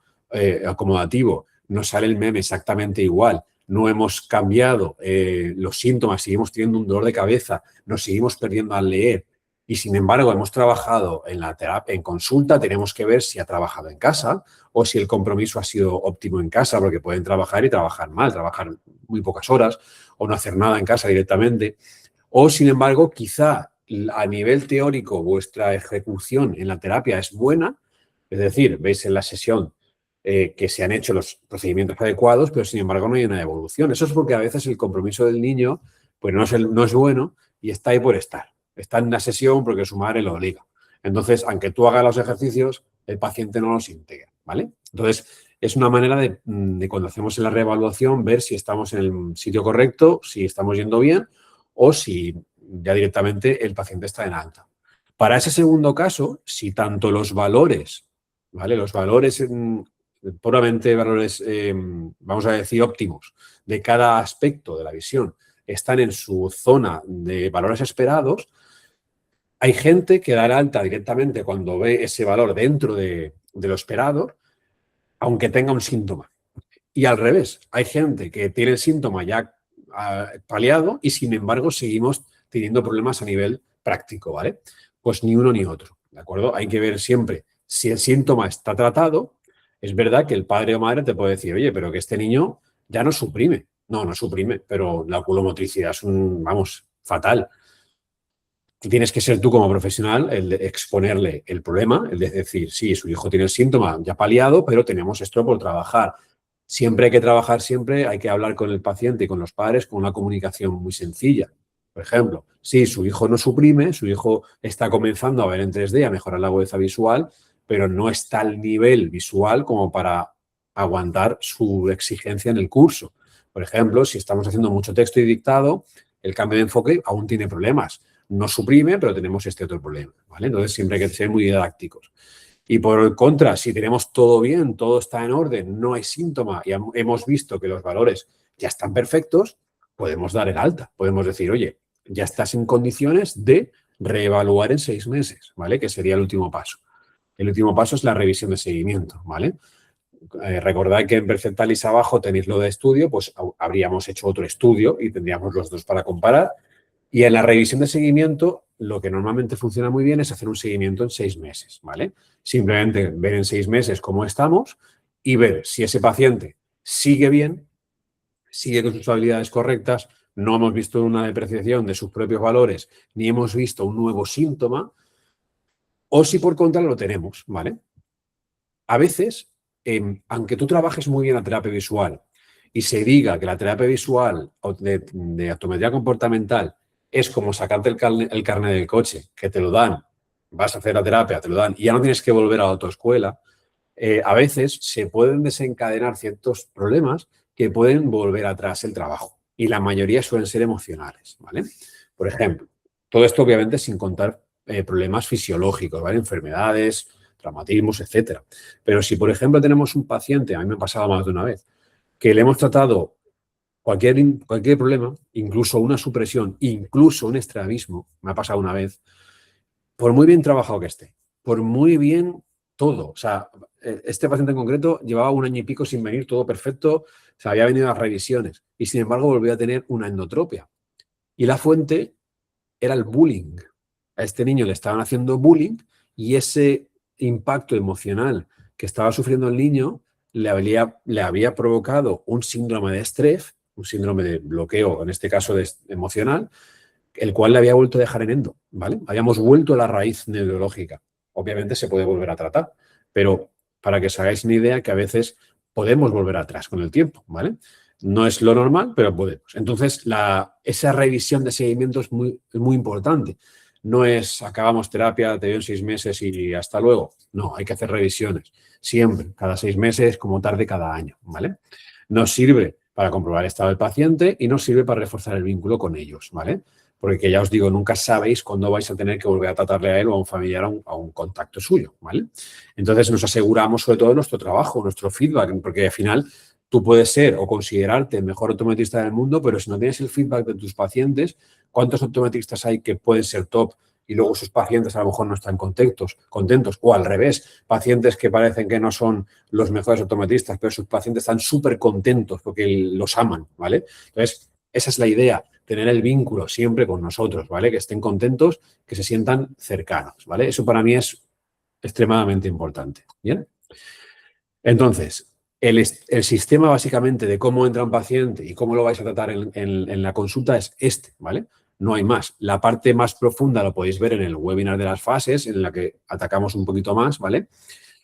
S1: acomodativo, nos sale el meme exactamente igual, no hemos cambiado los síntomas, seguimos teniendo un dolor de cabeza, nos seguimos perdiendo al leer y, sin embargo, hemos trabajado en la terapia, en consulta, tenemos que ver si ha trabajado en casa o si el compromiso ha sido óptimo en casa, porque pueden trabajar y trabajar mal, trabajar muy pocas horas o no hacer nada en casa directamente. O, sin embargo, quizá a nivel teórico vuestra ejecución en la terapia es buena, es decir, veis en la sesión que se han hecho los procedimientos adecuados, pero sin embargo no hay una evolución. Eso es porque a veces el compromiso del niño pues no es bueno y está ahí por estar. Está en una sesión porque su madre lo obliga. Entonces, aunque tú hagas los ejercicios, el paciente no los integra, ¿vale? Entonces, es una manera de cuando hacemos la reevaluación ver si estamos en el sitio correcto, si estamos yendo bien o si ya directamente el paciente está en alta. Para ese segundo caso, si tanto los valores, ¿vale? Los valores, puramente valores, vamos a decir, óptimos de cada aspecto de la visión están en su zona de valores esperados, hay gente que dará alta directamente cuando ve ese valor dentro de lo esperado, aunque tenga un síntoma. Y al revés, hay gente que tiene el síntoma ya paliado y, sin embargo, seguimos teniendo problemas a nivel práctico, ¿vale? Pues ni uno ni otro. ¿de acuerdo? Hay que ver siempre si el síntoma está tratado. Es verdad que el padre o madre te puede decir, oye, pero que este niño ya no suprime. No suprime, pero la oculomotricidad es vamos, fatal. Tienes que ser tú como profesional el de exponerle el problema, el de decir, sí, su hijo tiene el síntoma ya paliado, pero tenemos esto por trabajar. Siempre hay que trabajar, siempre hay que hablar con el paciente y con los padres con una comunicación muy sencilla. Por ejemplo, si su hijo no suprime, su hijo está comenzando a ver en 3D, a mejorar la agudeza visual, pero no está al nivel visual como para aguantar su exigencia en el curso. Por ejemplo, si estamos haciendo mucho texto y dictado, el cambio de enfoque aún tiene problemas. No suprime, pero tenemos este otro problema, ¿vale? Entonces siempre hay que ser muy didácticos. Y por el contra, si tenemos todo bien, todo está en orden, no hay síntoma y hemos visto que los valores ya están perfectos, podemos dar el alta. Podemos decir, oye, ya estás en condiciones de reevaluar en 6 meses, ¿vale? Que sería el último paso. El último paso es la revisión de seguimiento, ¿vale? Recordad que en Perfectalis abajo tenéis lo de estudio, pues habríamos hecho otro estudio y tendríamos los dos para comparar. Y en la revisión de seguimiento, lo que normalmente funciona muy bien es hacer un seguimiento en 6 meses, ¿vale? Simplemente ver en 6 meses cómo estamos y ver si ese paciente sigue bien, sigue con sus habilidades correctas, no hemos visto una depreciación de sus propios valores, ni hemos visto un nuevo síntoma, o si por contra lo tenemos, ¿vale? A veces, aunque tú trabajes muy bien la terapia visual y se diga que la terapia visual o de optometría comportamental es como sacarte el carnet del coche, que te lo dan, vas a hacer la terapia, te lo dan y ya no tienes que volver a la autoescuela, a veces se pueden desencadenar ciertos problemas que pueden volver atrás el trabajo y la mayoría suelen ser emocionales, ¿vale? Por ejemplo, todo esto obviamente sin contar problemas fisiológicos, ¿vale? Enfermedades, traumatismos, etcétera. Pero si, por ejemplo, tenemos un paciente, a mí me ha pasado más de una vez, que le hemos tratado cualquier problema, incluso una supresión, incluso un estrabismo, me ha pasado una vez, por muy bien trabajado que esté, por muy bien todo. O sea, este paciente en concreto llevaba 1 año y pico sin venir, todo perfecto, se había venido a las revisiones y sin embargo volvió a tener una endotropia. Y la fuente era el bullying. A este niño le estaban haciendo bullying y ese impacto emocional que estaba sufriendo el niño le había provocado un síndrome de estrés, un síndrome de bloqueo, en este caso emocional, el cual le había vuelto a dejar en endo, ¿vale? Habíamos vuelto a la raíz neurológica. Obviamente se puede volver a tratar, pero para que os hagáis una idea que a veces podemos volver atrás con el tiempo, ¿vale? No es lo normal, pero podemos. Entonces, esa revisión de seguimiento es muy importante. No es acabamos terapia, te veo en 6 meses y hasta luego. No, hay que hacer revisiones. Siempre, cada 6 meses, como tarde cada año, ¿vale? Nos sirve para comprobar el estado del paciente y nos sirve para reforzar el vínculo con ellos, ¿vale? Porque ya os digo, nunca sabéis cuándo vais a tener que volver a tratarle a él o a un familiar, a un contacto suyo, ¿vale? Entonces nos aseguramos sobre todo nuestro trabajo, nuestro feedback, porque al final tú puedes ser o considerarte el mejor optometrista del mundo, pero si no tienes el feedback de tus pacientes, ¿cuántos optometristas hay que pueden ser top y luego sus pacientes a lo mejor no están contentos? O al revés, pacientes que parecen que no son los mejores optometristas, pero sus pacientes están súper contentos porque los aman, ¿vale? Entonces, esa es la idea, tener el vínculo siempre con nosotros, ¿vale? Que estén contentos, que se sientan cercanos, ¿vale? Eso para mí es extremadamente importante, ¿bien? Entonces, el sistema básicamente de cómo entra un paciente y cómo lo vais a tratar en la consulta es este, ¿vale? No hay más. La parte más profunda lo podéis ver en el webinar de las fases, en la que atacamos un poquito más, ¿vale?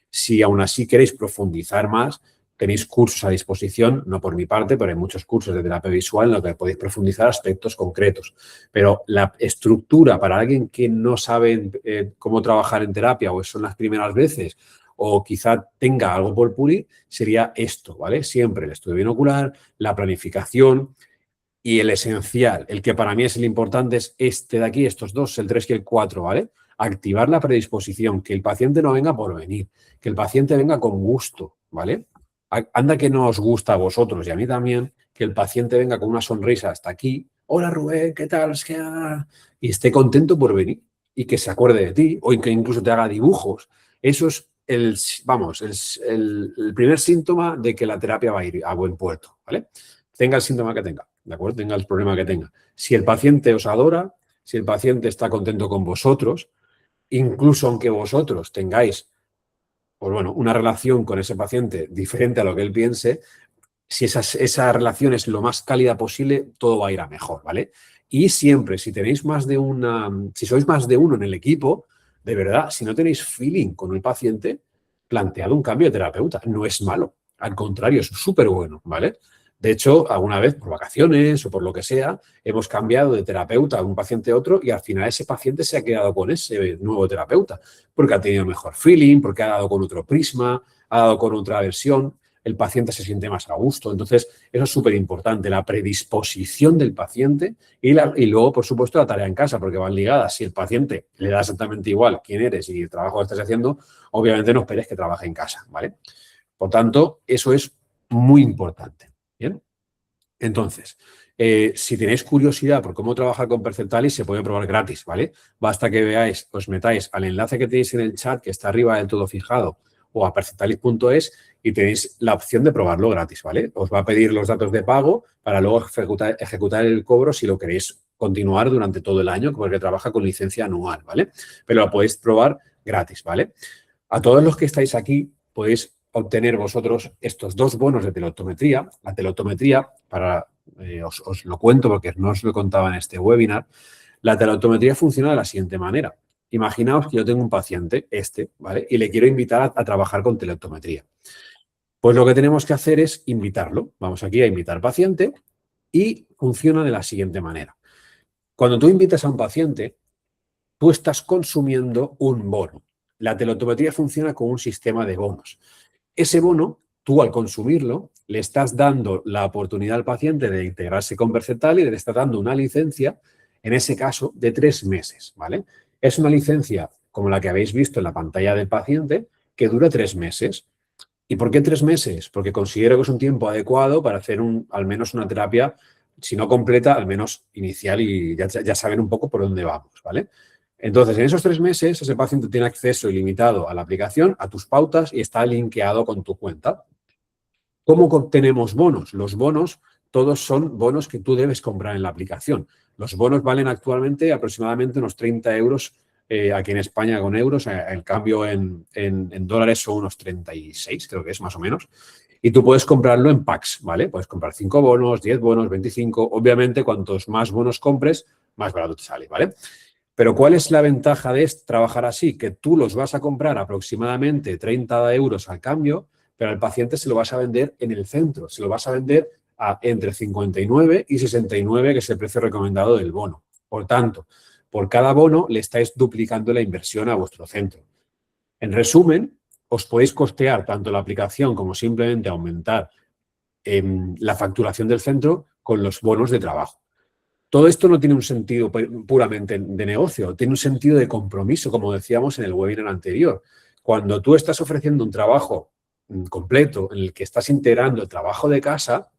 S1: Si aún así queréis profundizar más, tenéis cursos a disposición, no por mi parte, pero hay muchos cursos de terapia visual en los que podéis profundizar aspectos concretos. Pero la estructura para alguien que no sabe cómo trabajar en terapia o son las primeras veces o quizá tenga algo por pulir, sería esto, ¿vale? Siempre el estudio binocular, la planificación y el esencial, el que para mí es el importante, es este de aquí, estos dos, el 3 y el 4, ¿vale? Activar la predisposición, que el paciente no venga por venir, que el paciente venga con gusto, ¿vale? Anda que no os gusta a vosotros y a mí también, que el paciente venga con una sonrisa hasta aquí, hola Rubén, ¿qué tal? Es que... Y esté contento por venir y que se acuerde de ti o que incluso te haga dibujos. Eso es el primer síntoma de que la terapia va a ir a buen puerto, ¿vale? Tenga el síntoma que tenga, ¿de acuerdo? Tenga el problema que tenga. Si el paciente os adora, si el paciente está contento con vosotros, incluso aunque vosotros tengáis, pues bueno, una relación con ese paciente diferente a lo que él piense, si esa relación es lo más cálida posible, todo va a ir a mejor, ¿vale? Y siempre, si tenéis más de si sois más de uno en el equipo, de verdad, si no tenéis feeling con el paciente, plantead un cambio de terapeuta. No es malo, al contrario, es súper bueno, ¿vale? De hecho, alguna vez por vacaciones o por lo que sea, hemos cambiado de terapeuta a un paciente a otro y al final ese paciente se ha quedado con ese nuevo terapeuta porque ha tenido mejor feeling, porque ha dado con otro prisma, ha dado con otra versión, el paciente se siente más a gusto. Entonces, eso es súper importante, la predisposición del paciente y luego, por supuesto, la tarea en casa, porque van ligadas. Si el paciente le da exactamente igual quién eres y el trabajo que estás haciendo, obviamente no esperes que trabaje en casa, ¿vale? Por tanto, eso es muy importante, ¿bien? Entonces, si tenéis curiosidad por cómo trabajar con Perceptalis, se puede probar gratis, ¿vale? Basta que veáis, os metáis al enlace que tenéis en el chat, que está arriba del todo fijado, o a perceptalis.es y tenéis la opción de probarlo gratis, ¿vale? Os va a pedir los datos de pago para luego ejecutar el cobro si lo queréis continuar durante todo el año, porque trabaja con licencia anual, ¿vale? Pero lo podéis probar gratis, ¿vale? A todos los que estáis aquí podéis obtener vosotros estos 2 bonos de teleoptometría. La teleoptometría, os lo cuento porque no os lo contaba en este webinar, la teleoptometría funciona de la siguiente manera. Imaginaos que yo tengo un paciente, ¿vale? Y le quiero invitar a trabajar con teleoptometría. Pues lo que tenemos que hacer es invitarlo. Vamos aquí a invitar paciente y funciona de la siguiente manera. Cuando tú invitas a un paciente, tú estás consumiendo un bono. La teleoptometría funciona con un sistema de bonos. Ese bono, tú al consumirlo, le estás dando la oportunidad al paciente de integrarse con Perceptal y le estás dando una licencia, en ese caso, de 3 meses, ¿vale? Es una licencia como la que habéis visto en la pantalla del paciente, que dura 3 meses. ¿Y por qué 3 meses? Porque considero que es un tiempo adecuado para hacer al menos una terapia, si no completa, al menos inicial y ya saber un poco por dónde vamos, ¿vale? Entonces, en esos 3 meses, ese paciente tiene acceso ilimitado a la aplicación, a tus pautas y está linkeado con tu cuenta. ¿Cómo obtenemos bonos? Los bonos, todos son bonos que tú debes comprar en la aplicación. Los bonos valen actualmente aproximadamente unos 30 euros aquí en España con euros. El cambio en dólares son unos 36, creo que es más o menos. Y tú puedes comprarlo en packs, ¿vale? Puedes comprar 5 bonos, 10 bonos, 25. Obviamente, cuantos más bonos compres, más barato te sale, ¿vale? Pero ¿cuál es la ventaja de trabajar así? Que tú los vas a comprar aproximadamente 30 euros al cambio, pero al paciente se lo vas a vender en el centro. Se lo vas a vender a entre 59 y 69, que es el precio recomendado del bono. Por tanto, por cada bono le estáis duplicando la inversión a vuestro centro. En resumen, os podéis costear tanto la aplicación como simplemente aumentar la facturación del centro con los bonos de trabajo. Todo esto no tiene un sentido puramente de negocio, tiene un sentido de compromiso, como decíamos en el webinar anterior. Cuando tú estás ofreciendo un trabajo completo en el que estás integrando el trabajo de casa,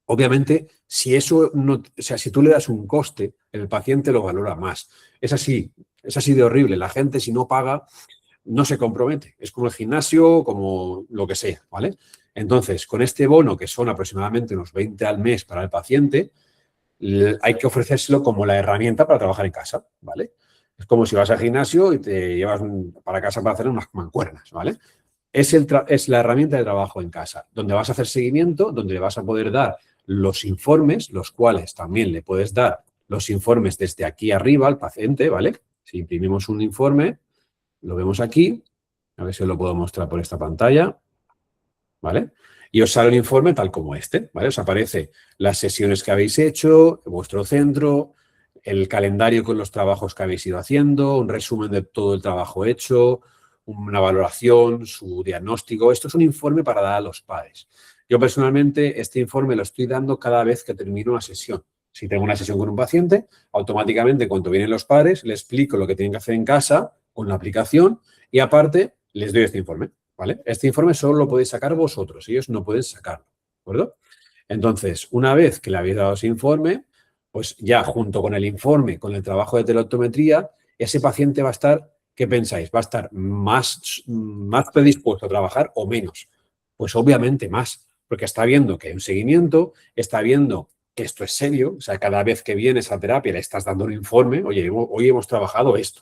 S1: obviamente, si eso no, o sea, si tú le das un coste, el paciente lo valora más. Es así de horrible. La gente, si no paga, no se compromete. Es como el gimnasio, como lo que sea, ¿vale? Entonces, con este bono, que son aproximadamente unos 20 al mes para el paciente, hay que ofrecérselo como la herramienta para trabajar en casa, ¿vale? Es como si vas al gimnasio y te llevas para casa para hacer unas mancuernas, ¿vale? Es la herramienta de trabajo en casa, donde vas a hacer seguimiento, donde le vas a poder dar los informes, los cuales también le puedes dar los informes desde aquí arriba al paciente, ¿vale? Si imprimimos un informe, lo vemos aquí, a ver si os lo puedo mostrar por esta pantalla, ¿vale? Y os sale un informe tal como este, ¿vale? Os aparece las sesiones que habéis hecho, vuestro centro, el calendario con los trabajos que habéis ido haciendo, un resumen de todo el trabajo hecho, una valoración, su diagnóstico. Esto es un informe para dar a los padres. Yo personalmente este informe lo estoy dando cada vez que termino una sesión. Si tengo una sesión con un paciente, automáticamente cuando vienen los padres les explico lo que tienen que hacer en casa con la aplicación y aparte les doy este informe. ¿Vale? Este informe solo lo podéis sacar vosotros, ellos no pueden sacarlo, ¿de acuerdo? Entonces, una vez que le habéis dado ese informe, pues ya junto con el informe, con el trabajo de teleoptometría, ese paciente va a estar, ¿qué pensáis? ¿Va a estar más predispuesto a trabajar o menos? Pues obviamente más, porque está viendo que hay un seguimiento, está viendo que esto es serio, o sea, cada vez que vienes a terapia le estás dando un informe, oye, hoy hemos trabajado esto.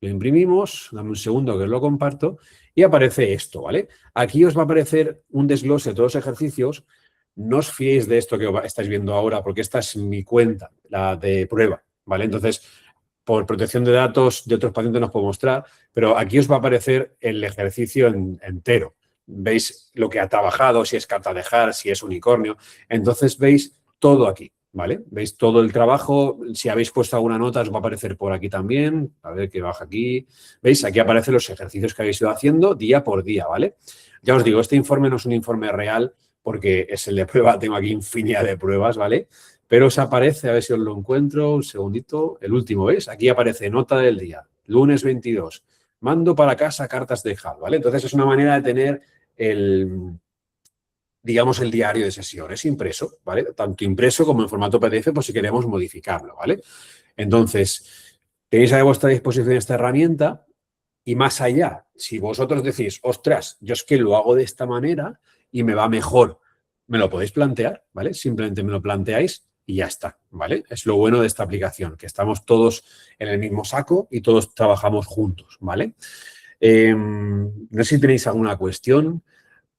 S1: Lo imprimimos, dame un segundo que os lo comparto y aparece esto, ¿vale? Aquí os va a aparecer un desglose de todos los ejercicios. No os fiéis de esto que estáis viendo ahora porque esta es mi cuenta, la de prueba, ¿vale? Entonces, por protección de datos de otros pacientes nos puedo mostrar, pero aquí os va a aparecer el ejercicio entero. Veis lo que ha trabajado, si es carta de Hart, si es unicornio. Entonces veis todo aquí, ¿vale? Veis todo el trabajo. Si habéis puesto alguna nota, os va a aparecer por aquí también. A ver qué baja aquí. ¿Veis? Aquí aparecen los ejercicios que habéis ido haciendo día por día, ¿vale? Ya os digo, este informe no es un informe real porque es el de prueba. Tengo aquí infinidad de pruebas, ¿vale? Pero os aparece, a ver si os lo encuentro, un segundito, el último, ¿veis? Aquí aparece nota del día, lunes 22, mando para casa cartas de Hart, ¿vale? Entonces es una manera de tener digamos, el diario de sesiones impreso, ¿vale? Tanto impreso como en formato PDF, por si queremos modificarlo, ¿vale? Entonces, tenéis a vuestra disposición esta herramienta y más allá, si vosotros decís, ostras, yo es que lo hago de esta manera y me va mejor, me lo podéis plantear, ¿vale? Simplemente me lo planteáis y ya está, ¿vale? Es lo bueno de esta aplicación, que estamos todos en el mismo saco y todos trabajamos juntos, ¿vale? No sé si tenéis alguna cuestión.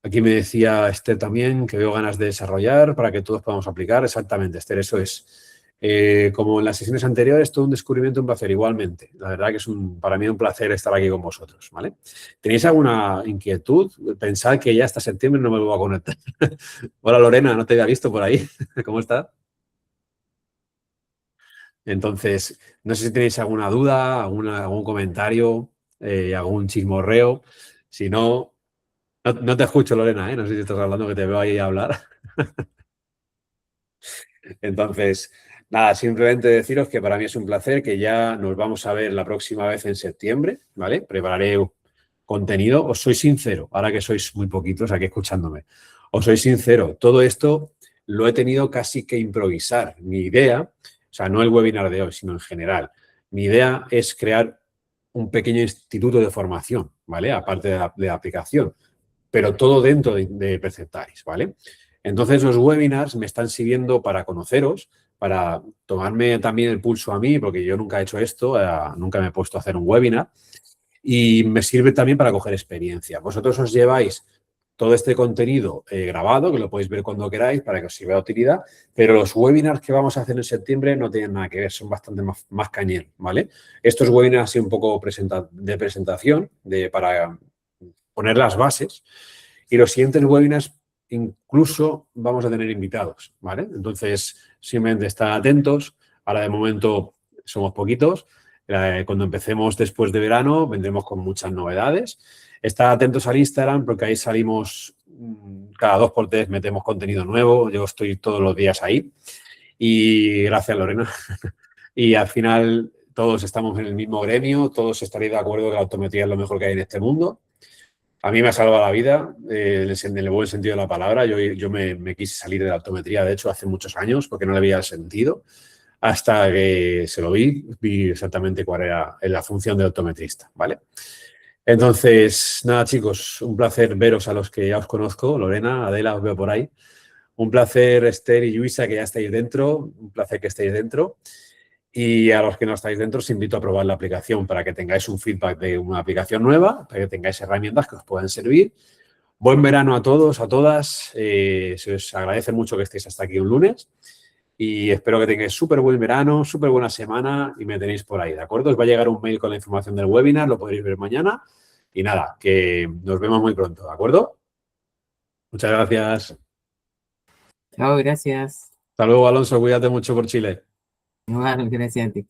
S1: Aquí me decía Esther también que veo ganas de desarrollar para que todos podamos aplicar. Exactamente, Esther, eso es. Como en las sesiones anteriores, todo un descubrimiento, un placer igualmente. La verdad que es para mí un placer estar aquí con vosotros, ¿vale? ¿Tenéis alguna inquietud? Pensad que ya hasta septiembre no me vuelvo a conectar. Hola Lorena, no te había visto por ahí. ¿Cómo estás? Entonces, no sé si tenéis alguna duda, algún comentario, algún chismorreo. Si no, no te escucho, Lorena, ¿eh? No sé si estás hablando, que te veo ahí hablar. Entonces, nada, simplemente deciros que para mí es un placer, que ya nos vamos a ver la próxima vez en septiembre, ¿vale? Prepararé contenido. Os soy sincero, ahora que sois muy poquitos aquí escuchándome, os soy sincero, todo esto lo he tenido casi que improvisar. Mi idea, o sea, no el webinar de hoy, sino en general, mi idea es crear un pequeño instituto de formación, ¿vale? Aparte de la aplicación, pero todo dentro de Perceptaris, ¿vale? Entonces los webinars me están sirviendo para conoceros, para tomarme también el pulso a mí, porque yo nunca he hecho esto, nunca me he puesto a hacer un webinar, y me sirve también para coger experiencia. Vosotros os lleváis todo este contenido grabado, que lo podéis ver cuando queráis para que os sirva de utilidad, pero los webinars que vamos a hacer en septiembre no tienen nada que ver, son bastante más cañeros, ¿vale? Estos webinars han sido un poco de presentación para poner las bases, y los siguientes webinars incluso vamos a tener invitados, ¿vale? Entonces, simplemente estar atentos. Ahora, de momento, somos poquitos. Cuando empecemos después de verano, vendremos con muchas novedades. Estad atentos al Instagram porque ahí salimos cada 2 por 3, metemos contenido nuevo. Yo estoy todos los días ahí. Y gracias, Lorena. Y al final todos estamos en el mismo gremio, todos estaréis de acuerdo que la optometría es lo mejor que hay en este mundo. A mí me ha salvado la vida, en el buen sentido de la palabra. Yo me quise salir de la optometría, de hecho, hace muchos años, porque no le veía sentido, hasta que se lo vi exactamente cuál era la función de optometrista, ¿vale? Entonces, nada, chicos, un placer veros a los que ya os conozco. Lorena, Adela, os veo por ahí. Un placer, Esther y Luisa, que ya estáis dentro. Un placer que estéis dentro. Y a los que no estáis dentro, os invito a probar la aplicación para que tengáis un feedback de una aplicación nueva, para que tengáis herramientas que os puedan servir. Buen verano a todos, a todas. Se os agradece mucho que estéis hasta aquí un lunes y espero que tengáis súper buen verano, súper buena semana y me tenéis por ahí, ¿de acuerdo? Os va a llegar un mail con la información del webinar, lo podréis ver mañana y nada, que nos vemos muy pronto, ¿de acuerdo? Muchas gracias.
S2: Chao, gracias.
S1: Hasta luego, Alonso. Cuídate mucho por Chile.
S2: Igual, gracias a ti.